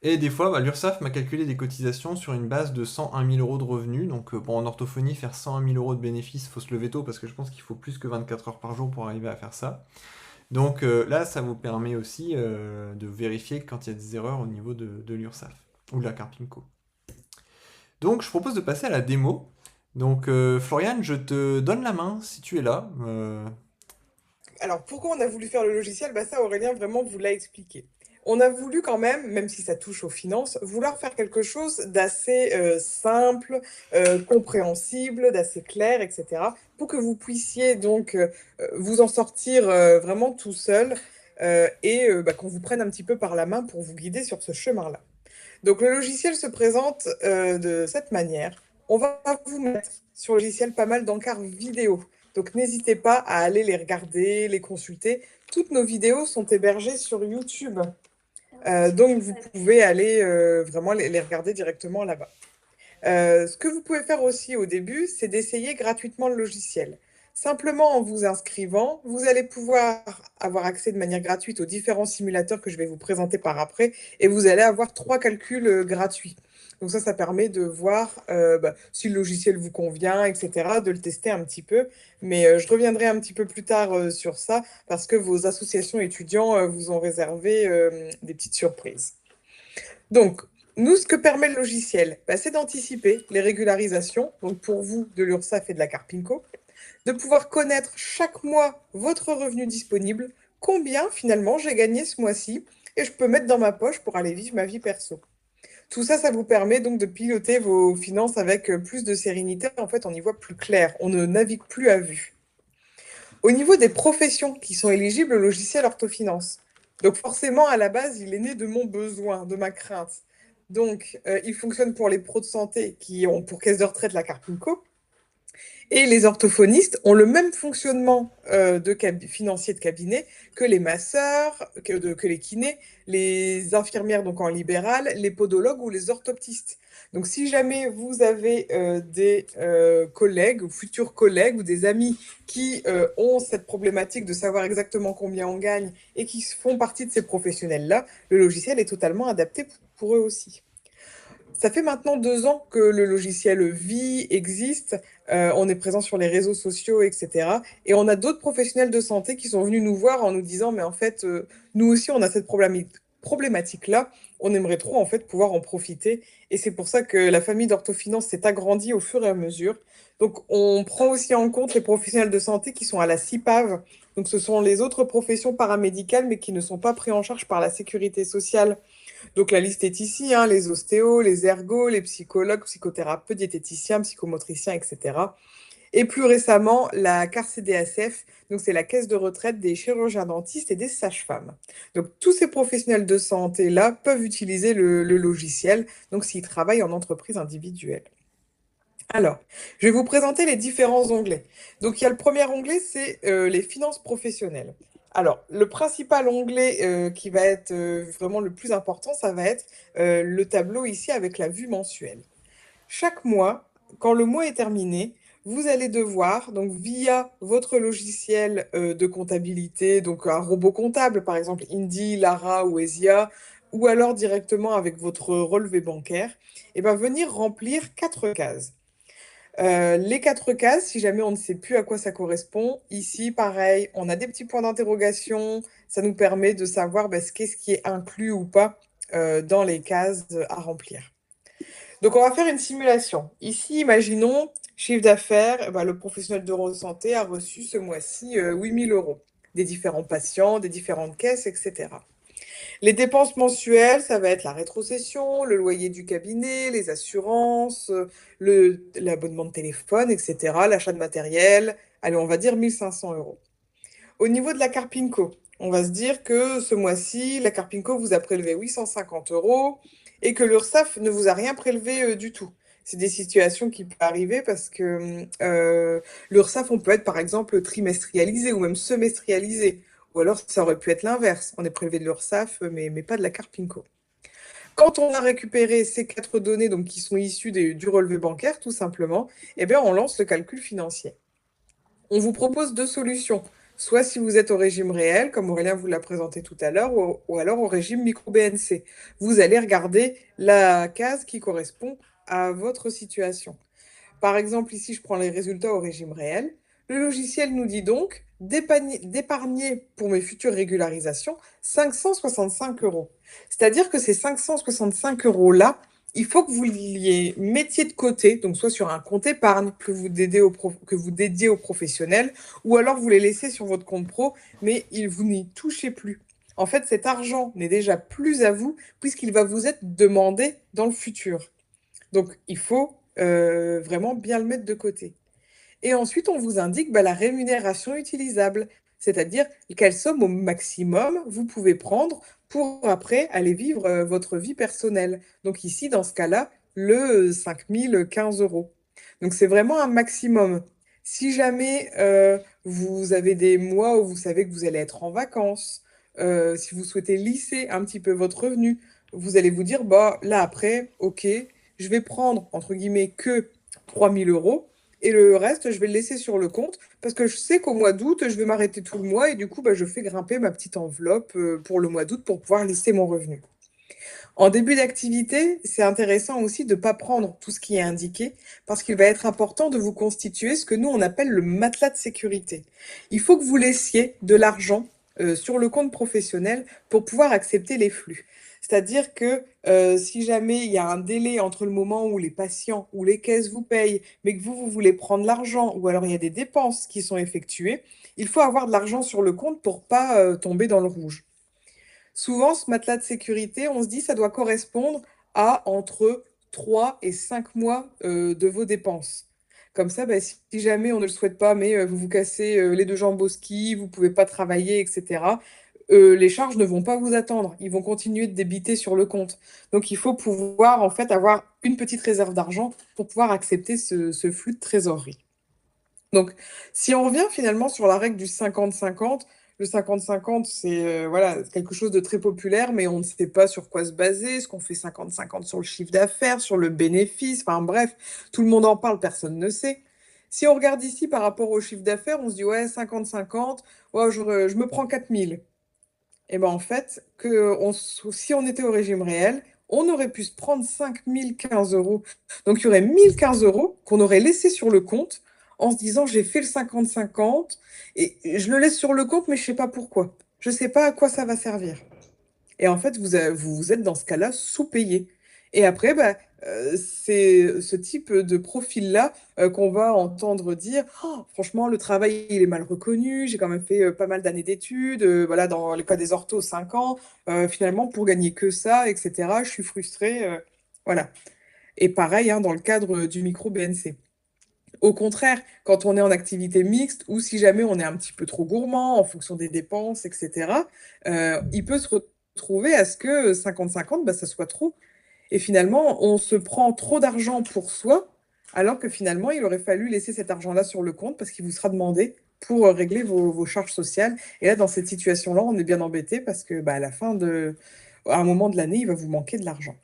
A: Et des fois, l'URSSAF m'a calculé des cotisations sur une base de 101 000 euros de revenus. Donc, bon, en orthophonie, faire 101 000 euros de bénéfices, il faut se lever tôt parce que je pense qu'il faut plus que 24 heures par jour pour arriver à faire ça. Donc là, ça vous permet aussi de vérifier quand il y a des erreurs au niveau de l'URSSAF ou de la Carpimco. Donc, je propose de passer à la démo. Donc, Floriane, je te donne la main si tu es là.
C: Alors, pourquoi on a voulu faire le logiciel? Bah ça, Aurélien vraiment vous l'a expliqué. On a voulu quand même si ça touche aux finances, vouloir faire quelque chose d'assez simple, compréhensible, d'assez clair, etc., pour que vous puissiez donc vous en sortir vraiment tout seul qu'on vous prenne un petit peu par la main pour vous guider sur ce chemin-là. Donc, le logiciel se présente de cette manière. On va vous mettre sur le logiciel pas mal d'encarts vidéo. Donc, n'hésitez pas à aller les regarder, les consulter. Toutes nos vidéos sont hébergées sur YouTube. Donc, vous pouvez aller vraiment les regarder directement là-bas. Ce que vous pouvez faire aussi au début, c'est d'essayer gratuitement le logiciel. Simplement en vous inscrivant, vous allez pouvoir avoir accès de manière gratuite aux différents simulateurs que je vais vous présenter par après, et vous allez avoir 3 calculs gratuits. Donc ça permet de voir si le logiciel vous convient, etc., de le tester un petit peu. Mais je reviendrai un petit peu plus tard sur ça, parce que vos associations étudiants vous ont réservé des petites surprises. Donc, nous, ce que permet le logiciel, c'est d'anticiper les régularisations, donc pour vous, de l'URSSAF et de la Carpimco, de pouvoir connaître chaque mois votre revenu disponible, combien finalement j'ai gagné ce mois-ci, et je peux mettre dans ma poche pour aller vivre ma vie perso. Tout ça, ça vous permet donc de piloter vos finances avec plus de sérénité. En fait, on y voit plus clair, on ne navigue plus à vue. Au niveau des professions qui sont éligibles au logiciel Orthofinance, donc forcément, à la base, il est né de mon besoin, de ma crainte. Donc, il fonctionne pour les pros de santé qui ont pour caisse de retraite la Carpimco. Et les orthophonistes ont le même fonctionnement financier de cabinet que les masseurs, que les kinés, les infirmières donc en libéral, les podologues ou les orthoptistes. Donc si jamais vous avez des collègues ou futurs collègues ou des amis qui ont cette problématique de savoir exactement combien on gagne et qui font partie de ces professionnels-là, le logiciel est totalement adapté pour eux aussi. Ça fait maintenant 2 ans que le logiciel Vie existe, on est présent sur les réseaux sociaux, etc. Et on a d'autres professionnels de santé qui sont venus nous voir en nous disant, mais en fait, nous aussi, on a cette problématique-là, on aimerait trop en fait pouvoir en profiter. Et c'est pour ça que la famille d'Orthofinance s'est agrandie au fur et à mesure. Donc on prend aussi en compte les professionnels de santé qui sont à la CIPAV. Donc ce sont les autres professions paramédicales, mais qui ne sont pas pris en charge par la sécurité sociale. Donc la liste est ici, hein, les ostéos, les ergos, les psychologues, psychothérapeutes, diététiciens, psychomotriciens, etc. Et plus récemment, la CARCDSF, donc c'est la caisse de retraite des chirurgiens dentistes et des sages-femmes. Donc tous ces professionnels de santé-là peuvent utiliser le logiciel, donc s'ils travaillent en entreprise individuelle. Alors, je vais vous présenter les différents onglets. Donc, il y a le premier onglet, c'est les finances professionnelles. Alors, le principal onglet qui va être vraiment le plus important, ça va être le tableau ici avec la vue mensuelle. Chaque mois, quand le mois est terminé, vous allez devoir, donc via votre logiciel de comptabilité, donc un robot comptable, par exemple Indy, Lara ou Esia, ou alors directement avec votre relevé bancaire, et ben venir remplir 4 cases. Les 4 cases, si jamais on ne sait plus à quoi ça correspond, ici, pareil, on a des petits points d'interrogation. Ça nous permet de savoir qu'est-ce qui est inclus ou pas dans les cases à remplir. Donc, on va faire une simulation. Ici, imaginons, chiffre d'affaires, le professionnel de santé a reçu ce mois-ci 8 000 euros des différents patients, des différentes caisses, etc. Les dépenses mensuelles, ça va être la rétrocession, le loyer du cabinet, les assurances, l'abonnement de téléphone, etc., l'achat de matériel. Allez, on va dire 1 500 euros. Au niveau de la Carpinco, on va se dire que ce mois-ci, la Carpinco vous a prélevé 850 euros et que l'URSSAF ne vous a rien prélevé du tout. C'est des situations qui peuvent arriver parce que l'URSSAF, on peut être par exemple trimestrialisé ou même semestrialisé. Ou alors ça aurait pu être l'inverse. On est prélevé de l'URSSAF, mais pas de la Carpinco. Quand on a récupéré ces 4 données donc, qui sont issues du relevé bancaire, tout simplement, eh bien, on lance le calcul financier. On vous propose 2 solutions. Soit si vous êtes au régime réel, comme Aurélien vous l'a présenté tout à l'heure, ou alors au régime micro-BNC. Vous allez regarder la case qui correspond à votre situation. Par exemple, ici, je prends les résultats au régime réel. Le logiciel nous dit donc d'épargner pour mes futures régularisations 565 euros. C'est-à-dire que ces 565 euros-là, il faut que vous les mettiez de côté, donc soit sur un compte épargne que vous dédiez aux professionnels, ou alors vous les laissez sur votre compte pro, mais vous n'y touchez plus. En fait, cet argent n'est déjà plus à vous puisqu'il va vous être demandé dans le futur. Donc, il faut vraiment bien le mettre de côté. Et ensuite, on vous indique la rémunération utilisable, c'est-à-dire quelle somme au maximum vous pouvez prendre pour après aller vivre votre vie personnelle. Donc ici, dans ce cas-là, le 5 015 euros. Donc c'est vraiment un maximum. Si jamais vous avez des mois où vous savez que vous allez être en vacances, si vous souhaitez lisser un petit peu votre revenu, vous allez vous dire, là après, ok, je vais prendre, entre guillemets, que 3 000 euros. Et le reste, je vais le laisser sur le compte parce que je sais qu'au mois d'août, je vais m'arrêter tout le mois et du coup, je fais grimper ma petite enveloppe pour le mois d'août pour pouvoir lisser mon revenu. En début d'activité, c'est intéressant aussi de ne pas prendre tout ce qui est indiqué parce qu'il va être important de vous constituer ce que nous, on appelle le matelas de sécurité. Il faut que vous laissiez de l'argent sur le compte professionnel pour pouvoir accepter les flux. C'est-à-dire que si jamais il y a un délai entre le moment où les patients ou les caisses vous payent, mais que vous voulez prendre l'argent, ou alors il y a des dépenses qui sont effectuées, il faut avoir de l'argent sur le compte pour pas tomber dans le rouge. Souvent, ce matelas de sécurité, on se dit ça doit correspondre à entre 3 et 5 mois de vos dépenses. Comme ça, si jamais on ne le souhaite pas, mais vous vous cassez les 2 jambes au ski, vous ne pouvez pas travailler, etc., les charges ne vont pas vous attendre. Ils vont continuer de débiter sur le compte. Donc, il faut pouvoir en fait avoir une petite réserve d'argent pour pouvoir accepter ce flux de trésorerie. Donc, si on revient finalement sur la règle du 50-50, le 50-50, c'est voilà, quelque chose de très populaire, mais on ne sait pas sur quoi se baser. Est-ce qu'on fait 50-50 sur le chiffre d'affaires, sur le bénéfice? Enfin bref, tout le monde en parle, personne ne sait. Si on regarde ici par rapport au chiffre d'affaires, on se dit ouais, 50-50, ouais, je me prends 4000. Et ben en fait, si on était au régime réel, on aurait pu se prendre 5015 euros. Donc il y aurait 1015 euros qu'on aurait laissé sur le compte en se disant j'ai fait le 50-50 et je le laisse sur le compte, mais je sais pas pourquoi. Je sais pas à quoi ça va servir. Et en fait, vous êtes dans ce cas-là sous-payé. Et après, bah, c'est ce type de profil-là qu'on va entendre dire oh, franchement, le travail, il est mal reconnu, j'ai quand même fait pas mal d'années d'études, voilà, dans le cas des orthos, 5 ans, finalement, pour gagner que ça, etc., je suis frustrée. Voilà. Et pareil, hein, dans le cadre du micro-BNC. Au contraire, quand on est en activité mixte ou si jamais on est un petit peu trop gourmand en fonction des dépenses, etc., il peut se retrouver à ce que 50-50, bah, ça soit trop. Et finalement, on se prend trop d'argent pour soi, alors que finalement, il aurait fallu laisser cet argent-là sur le compte parce qu'il vous sera demandé pour régler vos charges sociales. Et là, dans cette situation-là, on est bien embêté parce que bah, à un moment de l'année, il va vous manquer de l'argent.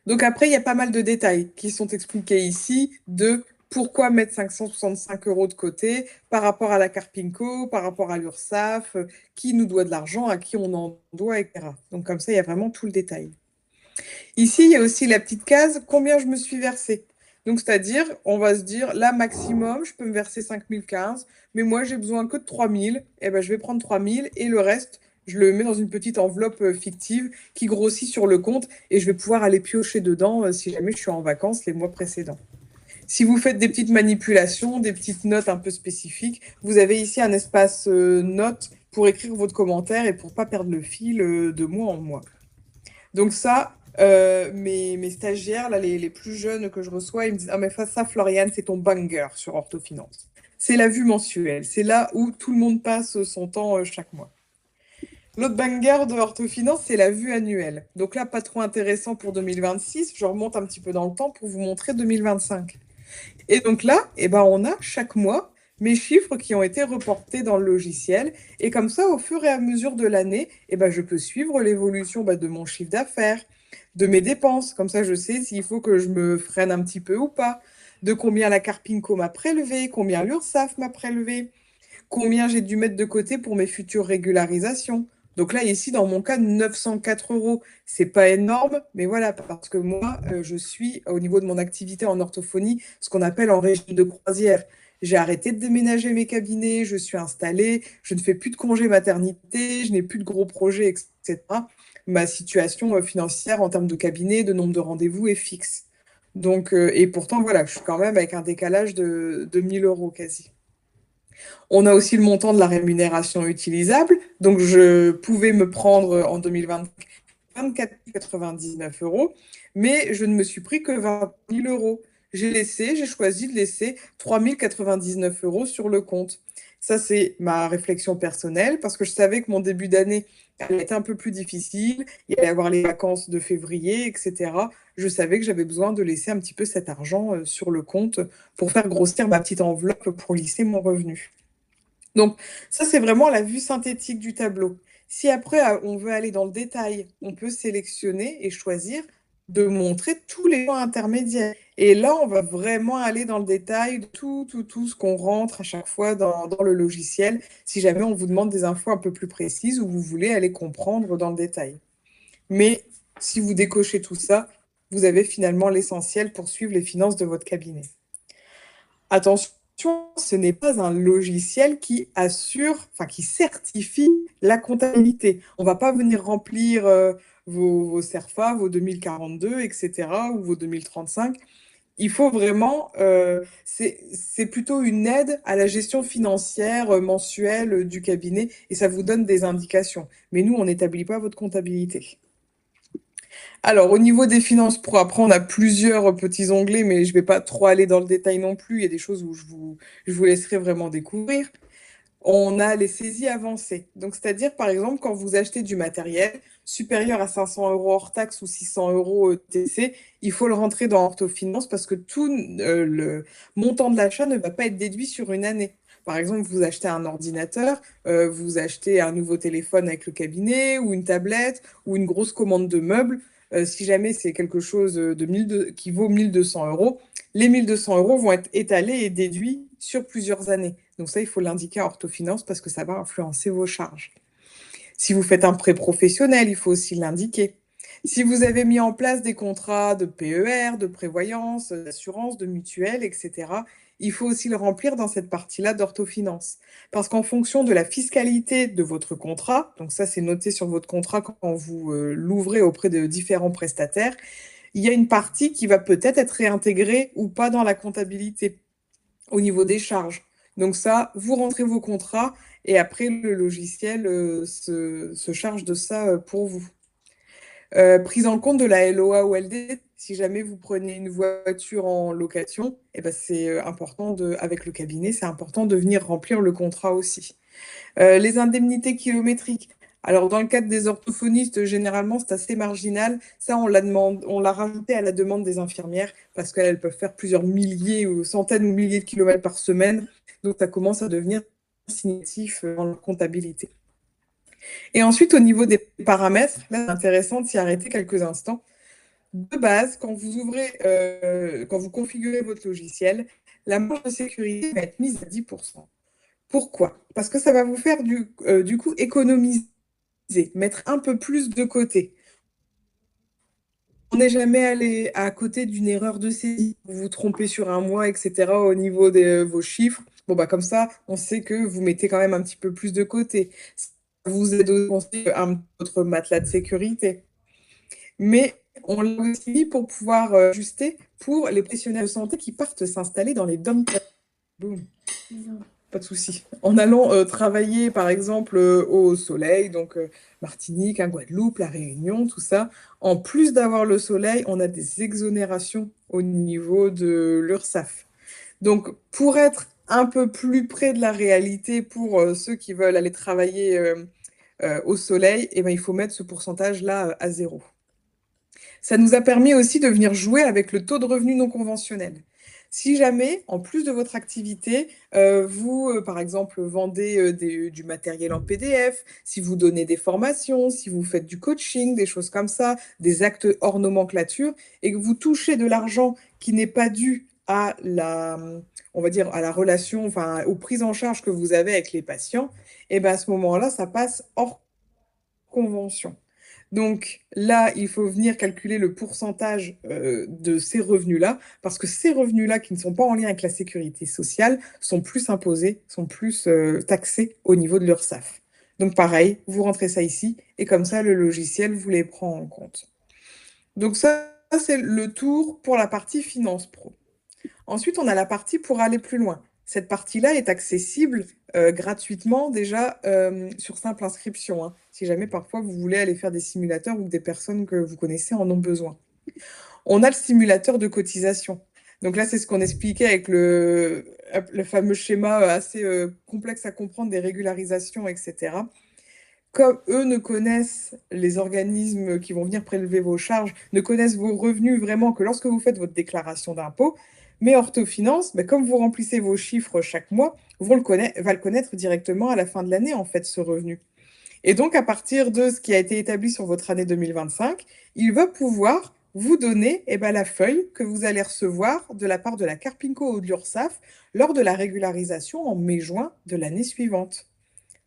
C: Donc après, il y a pas mal de détails qui sont expliqués ici de pourquoi mettre 565 euros de côté par rapport à la Carpinco, par rapport à l'URSSAF, qui nous doit de l'argent, à qui on en doit, etc. Donc comme ça, il y a vraiment tout le détail. Ici, il y a aussi la petite case combien je me suis versé. Donc c'est-à-dire, on va se dire, là, maximum, je peux me verser 5015, mais moi, j'ai besoin que de 3000. Et ben, je vais prendre 3000 et le reste, je le mets dans une petite enveloppe fictive qui grossit sur le compte et je vais pouvoir aller piocher dedans si jamais je suis en vacances les mois précédents. Si vous faites des petites manipulations, des petites notes un peu spécifiques, vous avez ici un espace notes pour écrire votre commentaire et pour pas perdre le fil de mois en mois. Donc ça, mes stagiaires, là, les plus jeunes que je reçois, ils me disent ah mais ça, Floriane, c'est ton banger sur Orthofinance. C'est la vue mensuelle. C'est là où tout le monde passe son temps chaque mois. L'autre banger de Orthofinance, c'est la vue annuelle. Donc là, pas trop intéressant pour 2026. Je remonte un petit peu dans le temps pour vous montrer 2025. Et donc là, eh ben, on a chaque mois mes chiffres qui ont été reportés dans le logiciel. Et comme ça, au fur et à mesure de l'année, eh ben, je peux suivre l'évolution de mon chiffre d'affaires, de mes dépenses. Comme ça, je sais s'il faut que je me freine un petit peu ou pas, de combien la Carpinco m'a prélevé, combien l'URSSAF m'a prélevé, combien j'ai dû mettre de côté pour mes futures régularisations. Donc là, ici, dans mon cas, 904 euros, c'est pas énorme, mais voilà, parce que moi, je suis, au niveau de mon activité en orthophonie, ce qu'on appelle en régime de croisière. J'ai arrêté de déménager mes cabinets, je suis installée, je ne fais plus de congé maternité, je n'ai plus de gros projets, etc. Ma situation financière en termes de cabinet, de nombre de rendez-vous est fixe. Donc, et pourtant, voilà, je suis quand même avec un décalage de 1000 euros quasi. On a aussi le montant de la rémunération utilisable. Donc, je pouvais me prendre en 2024 24,99 euros, mais je ne me suis pris que 20 000 euros. J'ai choisi de laisser 3 099 euros sur le compte. Ça, c'est ma réflexion personnelle parce que je savais que mon début d'année allait être un peu plus difficile. Il allait y avoir les vacances de février, etc. Je savais que j'avais besoin de laisser un petit peu cet argent sur le compte pour faire grossir ma petite enveloppe pour lisser mon revenu. Donc, ça, c'est vraiment la vue synthétique du tableau. Si après, on veut aller dans le détail, on peut sélectionner et choisir de montrer tous les points intermédiaires. Et là, on va vraiment aller dans le détail de tout ce qu'on rentre à chaque fois dans le logiciel, si jamais on vous demande des infos un peu plus précises ou vous voulez aller comprendre dans le détail. Mais si vous décochez tout ça, vous avez finalement l'essentiel pour suivre les finances de votre cabinet. Attention, ce n'est pas un logiciel qui assure, enfin qui certifie la comptabilité. On ne va pas venir remplir vos CERFA, vos 2042, etc., ou vos 2035. Il faut vraiment, c'est plutôt une aide à la gestion financière mensuelle du cabinet et ça vous donne des indications. Mais nous, on n'établit pas votre comptabilité. Alors, au niveau des finances pro, après, on a plusieurs petits onglets, mais je ne vais pas trop aller dans le détail non plus. Il y a des choses où je vous laisserai vraiment découvrir. On a les saisies avancées. Donc, c'est-à-dire, par exemple, quand vous achetez du matériel supérieur à 500 euros hors taxe ou 600 euros TC, il faut le rentrer dans Orthofinance parce que tout le montant de l'achat ne va pas être déduit sur une année. Par exemple, vous achetez un ordinateur, vous achetez un nouveau téléphone avec le cabinet ou une tablette ou une grosse commande de meubles. Si jamais c'est quelque chose qui vaut 1200 euros, les 1200 euros vont être étalés et déduits sur plusieurs années. Donc ça, il faut l'indiquer à Orthofinance parce que ça va influencer vos charges. Si vous faites un prêt professionnel, il faut aussi l'indiquer. Si vous avez mis en place des contrats de PER, de prévoyance, d'assurance, de mutuelle, etc., il faut aussi le remplir dans cette partie-là d'Orthofinance. Parce qu'en fonction de la fiscalité de votre contrat, donc ça c'est noté sur votre contrat quand vous l'ouvrez auprès de différents prestataires, il y a une partie qui va peut-être être réintégrée ou pas dans la comptabilité au niveau des charges. Donc ça, vous rentrez vos contrats et après le logiciel se charge de ça pour vous. Prise en compte de la LOA ou LD, si jamais vous prenez une voiture en location, eh ben c'est important avec le cabinet, c'est important de venir remplir le contrat aussi. Les indemnités kilométriques. Alors, dans le cadre des orthophonistes, généralement, c'est assez marginal. Ça, on l'a rajouté à la demande des infirmières parce qu'elles peuvent faire plusieurs milliers ou centaines ou milliers de kilomètres par semaine. Donc, ça commence à devenir significatif dans leur comptabilité. Et ensuite, au niveau des paramètres, là, c'est intéressant de s'y arrêter quelques instants. De base, quand vous configurez votre logiciel, la marge de sécurité va être mise à 10%. Pourquoi? Parce que ça va vous faire du coup économiser, mettre un peu plus de côté. On n'est jamais allé à côté d'une erreur de saisie. Vous vous trompez sur un mois, etc. au niveau de vos chiffres. Bon, bah, comme ça, on sait que vous mettez quand même un petit peu plus de côté. Ça vous aide aussi à votre matelas de sécurité. Mais on l'a aussi mis pour pouvoir ajuster pour les professionnels de santé qui partent s'installer dans les dom. Boum. Pas de souci. En allant travailler, par exemple, au soleil, donc Martinique, Guadeloupe, La Réunion, tout ça. En plus d'avoir le soleil, on a des exonérations au niveau de l'URSSAF. Donc, pour être un peu plus près de la réalité pour ceux qui veulent aller travailler au soleil, eh ben, il faut mettre ce pourcentage-là à 0. Ça nous a permis aussi de venir jouer avec le taux de revenu non conventionnel. Si jamais, en plus de votre activité, vous, par exemple, vendez du matériel en PDF, si vous donnez des formations, si vous faites du coaching, des choses comme ça, des actes hors nomenclature, et que vous touchez de l'argent qui n'est pas dû à on va dire, à la relation, enfin, aux prises en charge que vous avez avec les patients, et ben à ce moment-là, ça passe hors convention. Donc là, il faut venir calculer le pourcentage de ces revenus-là, parce que ces revenus-là qui ne sont pas en lien avec la sécurité sociale sont plus imposés, sont plus taxés au niveau de l'URSSAF. Donc pareil, vous rentrez ça ici, et comme ça, le logiciel vous les prend en compte. Donc ça c'est le tour pour la partie finance pro. Ensuite, on a la partie pour aller plus loin. Cette partie-là est accessible gratuitement déjà sur simple inscription, hein, si jamais parfois vous voulez aller faire des simulateurs ou que des personnes que vous connaissez en ont besoin. On a le simulateur de cotisation. Donc là, c'est ce qu'on expliquait avec le fameux schéma assez complexe à comprendre des régularisations, etc. Comme eux ne connaissent les organismes qui vont venir prélever vos charges, ne connaissent vos revenus vraiment que lorsque vous faites votre déclaration d'impôt, mais Orthofinance, comme vous remplissez vos chiffres chaque mois, va le connaître directement à la fin de l'année, en fait, ce revenu. Et donc, à partir de ce qui a été établi sur votre année 2025, il va pouvoir vous donner la feuille que vous allez recevoir de la part de la Carpinco ou de l'URSSAF lors de la régularisation en mai-juin de l'année suivante.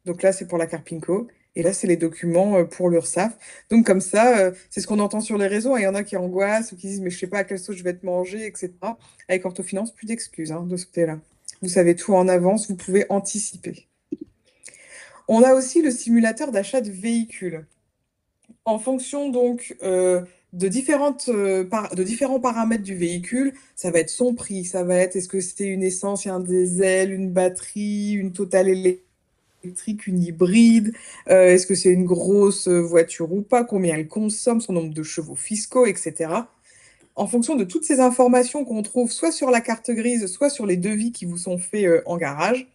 C: Donc là, c'est pour la Carpinco. Et là, c'est les documents pour l'URSSAF. Donc comme ça, c'est ce qu'on entend sur les réseaux. Il y en a qui angoissent ou qui disent, mais je sais pas à quelle sauce je vais te manger, etc. Avec Orthofinance, plus d'excuses de ce côté-là. Vous savez tout en avance, vous pouvez anticiper. On a aussi le simulateur d'achat de véhicules. En fonction donc de différents paramètres du véhicule, ça va être son prix, ça va être est-ce que c'est une essence, un diesel, une batterie, une totale électrique, une hybride, est-ce que c'est une grosse voiture ou pas, combien elle consomme, son nombre de chevaux fiscaux, etc. En fonction de toutes ces informations qu'on trouve soit sur la carte grise, soit sur les devis qui vous sont faits en garage,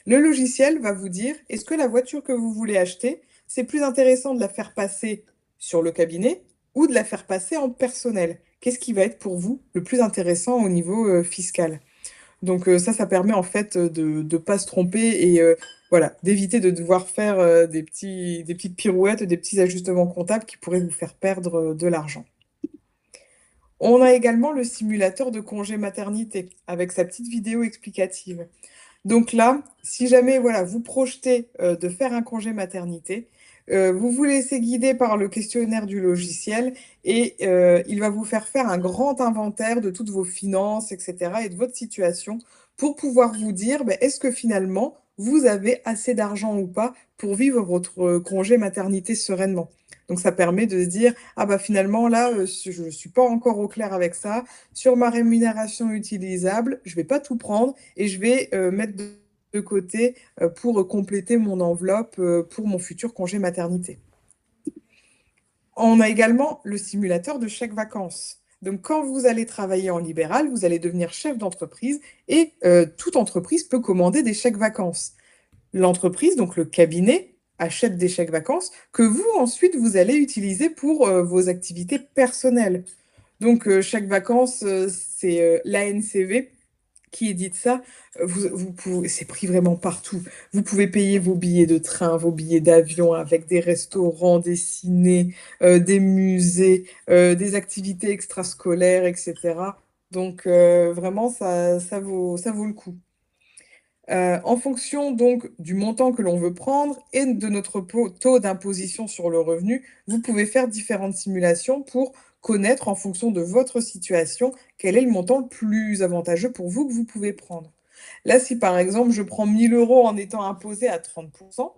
C: Le logiciel va vous dire, est-ce que la voiture que vous voulez acheter, c'est plus intéressant de la faire passer sur le cabinet ou de la faire passer en personnel? Qu'est-ce qui va être pour vous le plus intéressant au niveau fiscal? Donc ça permet en fait de ne pas se tromper et voilà, d'éviter de devoir faire des petites pirouettes, des petits ajustements comptables qui pourraient vous faire perdre de l'argent. On a également le simulateur de congé maternité avec sa petite vidéo explicative. Donc là, si jamais voilà, vous projetez de faire un congé maternité, vous vous laissez guider par le questionnaire du logiciel et il va vous faire un grand inventaire de toutes vos finances, etc. et de votre situation pour pouvoir vous dire ben, est-ce que finalement vous avez assez d'argent ou pas pour vivre votre congé maternité sereinement. Donc ça permet de se dire ah bah finalement là je ne suis pas encore au clair avec ça. Sur ma rémunération utilisable, je vais pas tout prendre et je vais mettre de côté pour compléter mon enveloppe pour mon futur congé maternité. On a également le simulateur de chèque vacances. Donc, quand vous allez travailler en libéral, vous allez devenir chef d'entreprise et toute entreprise peut commander des chèques vacances. L'entreprise, donc le cabinet, achète des chèques vacances que vous, ensuite, vous allez utiliser pour vos activités personnelles. Donc, chèque vacances, c'est l'ANCV qui édite ça, c'est pris vraiment partout. Vous pouvez payer vos billets de train, vos billets d'avion avec des restaurants, des cinés, des musées, des activités extrascolaires, etc. Donc vraiment, ça vaut le coup. En fonction donc du montant que l'on veut prendre et de notre taux d'imposition sur le revenu, vous pouvez faire différentes simulations pour connaître en fonction de votre situation quel est le montant le plus avantageux pour vous que vous pouvez prendre. Là, si par exemple je prends 1 000 € en étant imposé à 30%,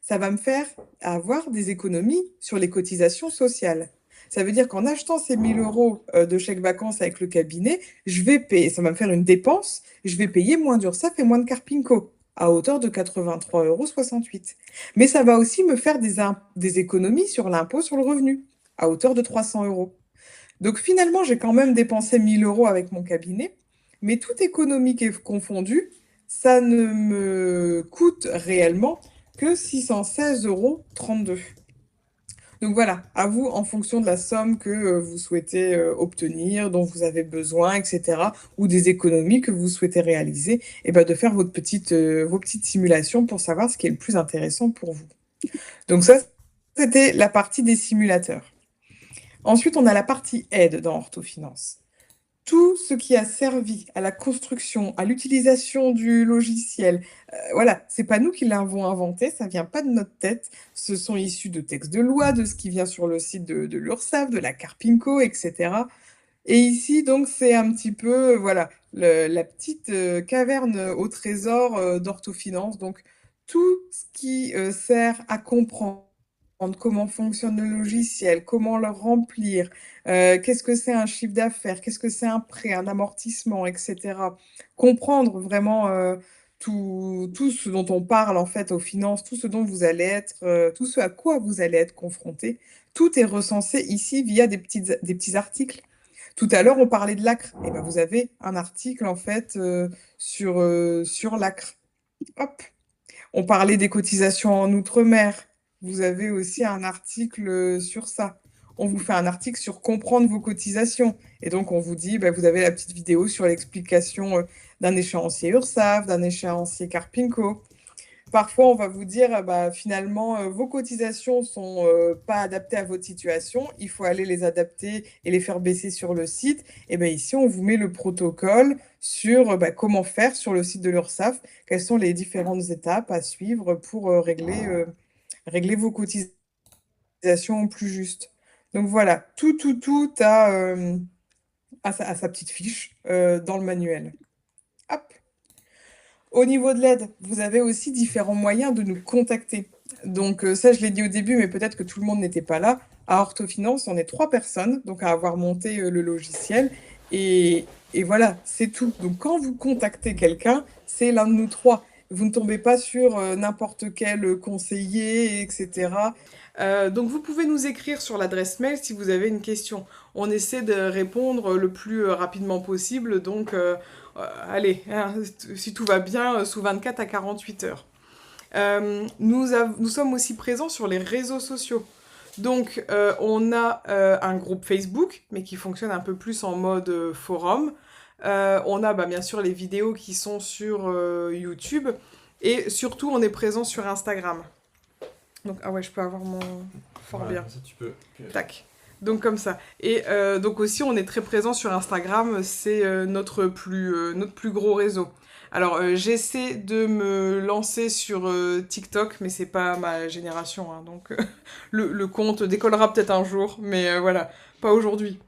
C: ça va me faire avoir des économies sur les cotisations sociales. Ça veut dire qu'en achetant ces 1 000 € de chèque vacances avec le cabinet, je vais payer, ça va me faire une dépense, je vais payer moins d'URSSAF et moins de Carpinco, à hauteur de 83,68 €. Mais ça va aussi me faire des économies sur l'impôt sur le revenu, à hauteur de 300 €. Donc finalement, j'ai quand même dépensé 1 000 € avec mon cabinet, mais toute économie confondue, ça ne me coûte réellement que 616,32 €. Donc voilà, à vous, en fonction de la somme que vous souhaitez obtenir, dont vous avez besoin, etc., ou des économies que vous souhaitez réaliser, et ben de faire vos petites simulations pour savoir ce qui est le plus intéressant pour vous. Donc ça, c'était la partie des simulateurs. Ensuite, on a la partie aide dans Orthofinance. Tout ce qui a servi à la construction, à l'utilisation du logiciel, voilà, c'est pas nous qui l'avons inventé, ça vient pas de notre tête. Ce sont issus de textes de loi, de ce qui vient sur le site de l'URSSAF, de la Carpinco, etc. Et ici, donc, c'est un petit peu, voilà, la petite caverne au trésor d'Orthofinance. Donc, tout ce qui sert à comprendre comment fonctionne le logiciel, comment le remplir, qu'est-ce que c'est un chiffre d'affaires, qu'est-ce que c'est un prêt, un amortissement, etc. Comprendre vraiment tout ce dont on parle en fait aux finances, tout ce dont vous allez être, tout ce à quoi vous allez être confronté, tout est recensé ici via des petits articles. Tout à l'heure, on parlait de l'ACRE. Et ben, vous avez un article en fait sur l'ACRE. Hop. On parlait des cotisations en outre-mer. Vous avez aussi un article sur ça. On vous fait un article sur comprendre vos cotisations. Et donc, on vous dit, vous avez la petite vidéo sur l'explication d'un échéancier URSSAF, d'un échéancier Carpinco. Parfois, on va vous dire, finalement, vos cotisations sont pas adaptées à votre situation. Il faut aller les adapter et les faire baisser sur le site. Et bien ici, on vous met le protocole sur comment faire sur le site de l'URSSAF. Quelles sont les différentes étapes à suivre pour régler vos cotisations au plus juste. Donc voilà, tout a sa petite fiche dans le manuel. Hop. Au niveau de l'aide, vous avez aussi différents moyens de nous contacter. Donc ça, je l'ai dit au début, mais peut-être que tout le monde n'était pas là. À Orthofinance, on est 3 personnes, donc à avoir monté le logiciel. Et voilà, c'est tout. Donc quand vous contactez quelqu'un, c'est l'un de nous 3. vous ne tombez pas sur n'importe quel conseiller, etc. Donc vous pouvez nous écrire sur l'adresse mail si vous avez une question. On essaie de répondre le plus rapidement possible, donc allez, hein, si tout va bien, sous 24 à 48 heures. Nous sommes aussi présents sur les réseaux sociaux. Donc, on a un groupe Facebook, mais qui fonctionne un peu plus en mode forum. On a bien sûr les vidéos qui sont sur YouTube. Et surtout, on est présent sur Instagram. Donc, ah ouais, je peux avoir mon... Fort
A: Voilà,
C: bien.
A: comme ça tu peux.
C: Tac. Donc comme ça. Et donc aussi, on est très présent sur Instagram. C'est notre plus gros réseau. Alors, j'essaie de me lancer sur TikTok, mais c'est pas ma génération, hein, donc le compte décollera peut-être un jour, mais voilà, pas aujourd'hui.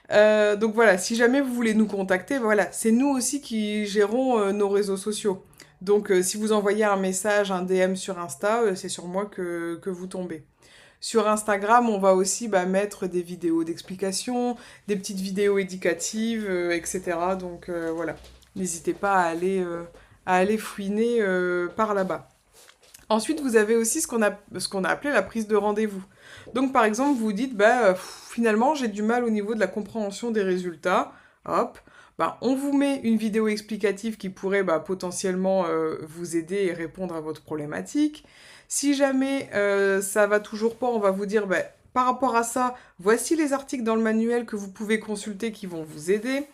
C: Donc voilà, si jamais vous voulez nous contacter, voilà, c'est nous aussi qui gérons nos réseaux sociaux. Donc si vous envoyez un message, un DM sur Insta, c'est sur moi que vous tombez. Sur Instagram, on va aussi mettre des vidéos d'explication, des petites vidéos éducatives, etc. Donc voilà, n'hésitez pas à aller fouiner par là-bas. Ensuite, vous avez aussi ce qu'on a appelé la prise de rendez-vous. Donc par exemple, vous dites, finalement, j'ai du mal au niveau de la compréhension des résultats. Hop, on vous met une vidéo explicative qui pourrait potentiellement vous aider et répondre à votre problématique. Si jamais ça va toujours pas, on va vous dire, par rapport à ça, voici les articles dans le manuel que vous pouvez consulter qui vont vous aider.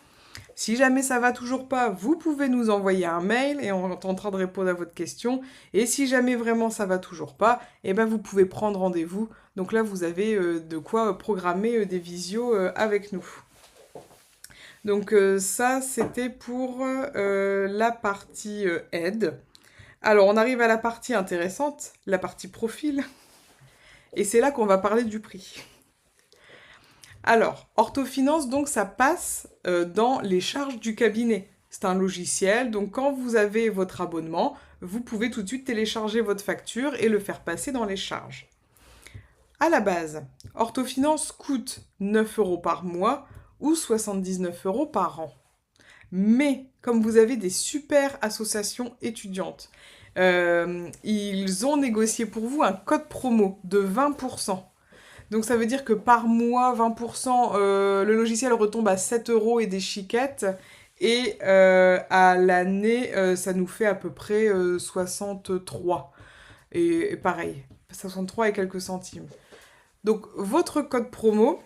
C: Si jamais ça va toujours pas, vous pouvez nous envoyer un mail et on tentera de répondre à votre question. Et si jamais vraiment ça va toujours pas, vous pouvez prendre rendez-vous. Donc là, vous avez de quoi programmer des visios avec nous. Donc ça, c'était pour la partie aide. Alors, on arrive à la partie intéressante, la partie profil. Et c'est là qu'on va parler du prix. Alors, Orthofinance, donc, ça passe dans les charges du cabinet. C'est un logiciel, donc quand vous avez votre abonnement, vous pouvez tout de suite télécharger votre facture et le faire passer dans les charges. À la base, Orthofinance coûte 9 € par mois ou 79 € par an. Mais, comme vous avez des super associations étudiantes, ils ont négocié pour vous un code promo de 20%. Donc ça veut dire que par mois, 20%, le logiciel retombe à 7 € et des chiquettes. Et à l'année, ça nous fait à peu près 63. Et pareil, 63 et quelques centimes. Donc votre code promo,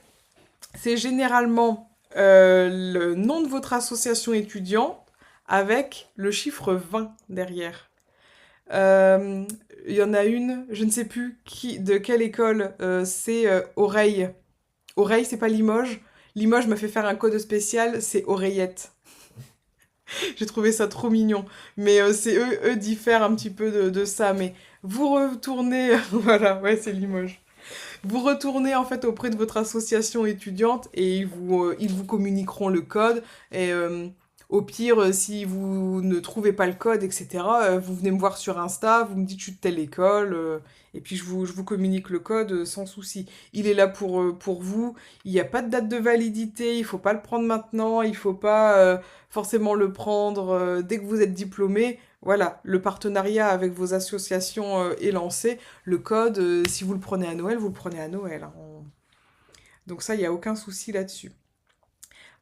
C: c'est généralement le nom de votre association étudiante avec le chiffre 20 derrière. Il y en a une, je ne sais plus de quelle école, c'est Oreille. Oreille, c'est pas Limoges. Limoges me fait faire un code spécial, c'est Oreillette. J'ai trouvé ça trop mignon. Mais c'est eux diffèrent un petit peu de ça. Mais vous retournez, voilà, ouais, c'est Limoges. Vous retournez en fait auprès de votre association étudiante et ils vous communiqueront le code. Et au pire, si vous ne trouvez pas le code, etc., vous venez me voir sur Insta, vous me dites je suis de telle école, et puis je vous communique le code sans souci. Il est là pour vous, il n'y a pas de date de validité, il faut pas le prendre maintenant, il faut pas forcément le prendre dès que vous êtes diplômé. Voilà, le partenariat avec vos associations est lancé. Le code, si vous le prenez à Noël, vous le prenez à Noël, hein. Donc ça, il n'y a aucun souci là-dessus.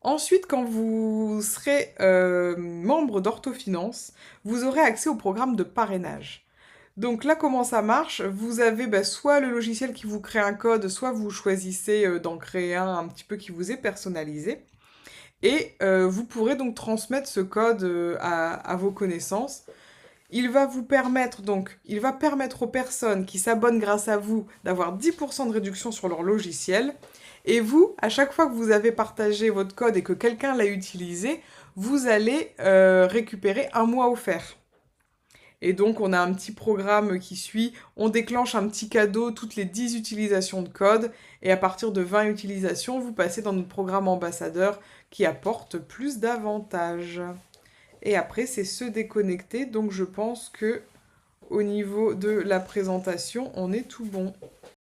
C: Ensuite, quand vous serez membre d'Orthofinance, vous aurez accès au programme de parrainage. Donc là, comment ça marche? Vous avez soit le logiciel qui vous crée un code, soit vous choisissez d'en créer un petit peu qui vous est personnalisé. Et vous pourrez donc transmettre ce code à vos connaissances. Il va permettre aux personnes qui s'abonnent grâce à vous d'avoir 10% de réduction sur leur logiciel. Et vous, à chaque fois que vous avez partagé votre code et que quelqu'un l'a utilisé, vous allez récupérer un mois offert. Et donc, on a un petit programme qui suit. On déclenche un petit cadeau toutes les 10 utilisations de code. Et à partir de 20 utilisations, vous passez dans notre programme ambassadeur qui apporte plus d'avantages. Et après, c'est se déconnecter. Donc, je pense que au niveau de la présentation, on est tout bon.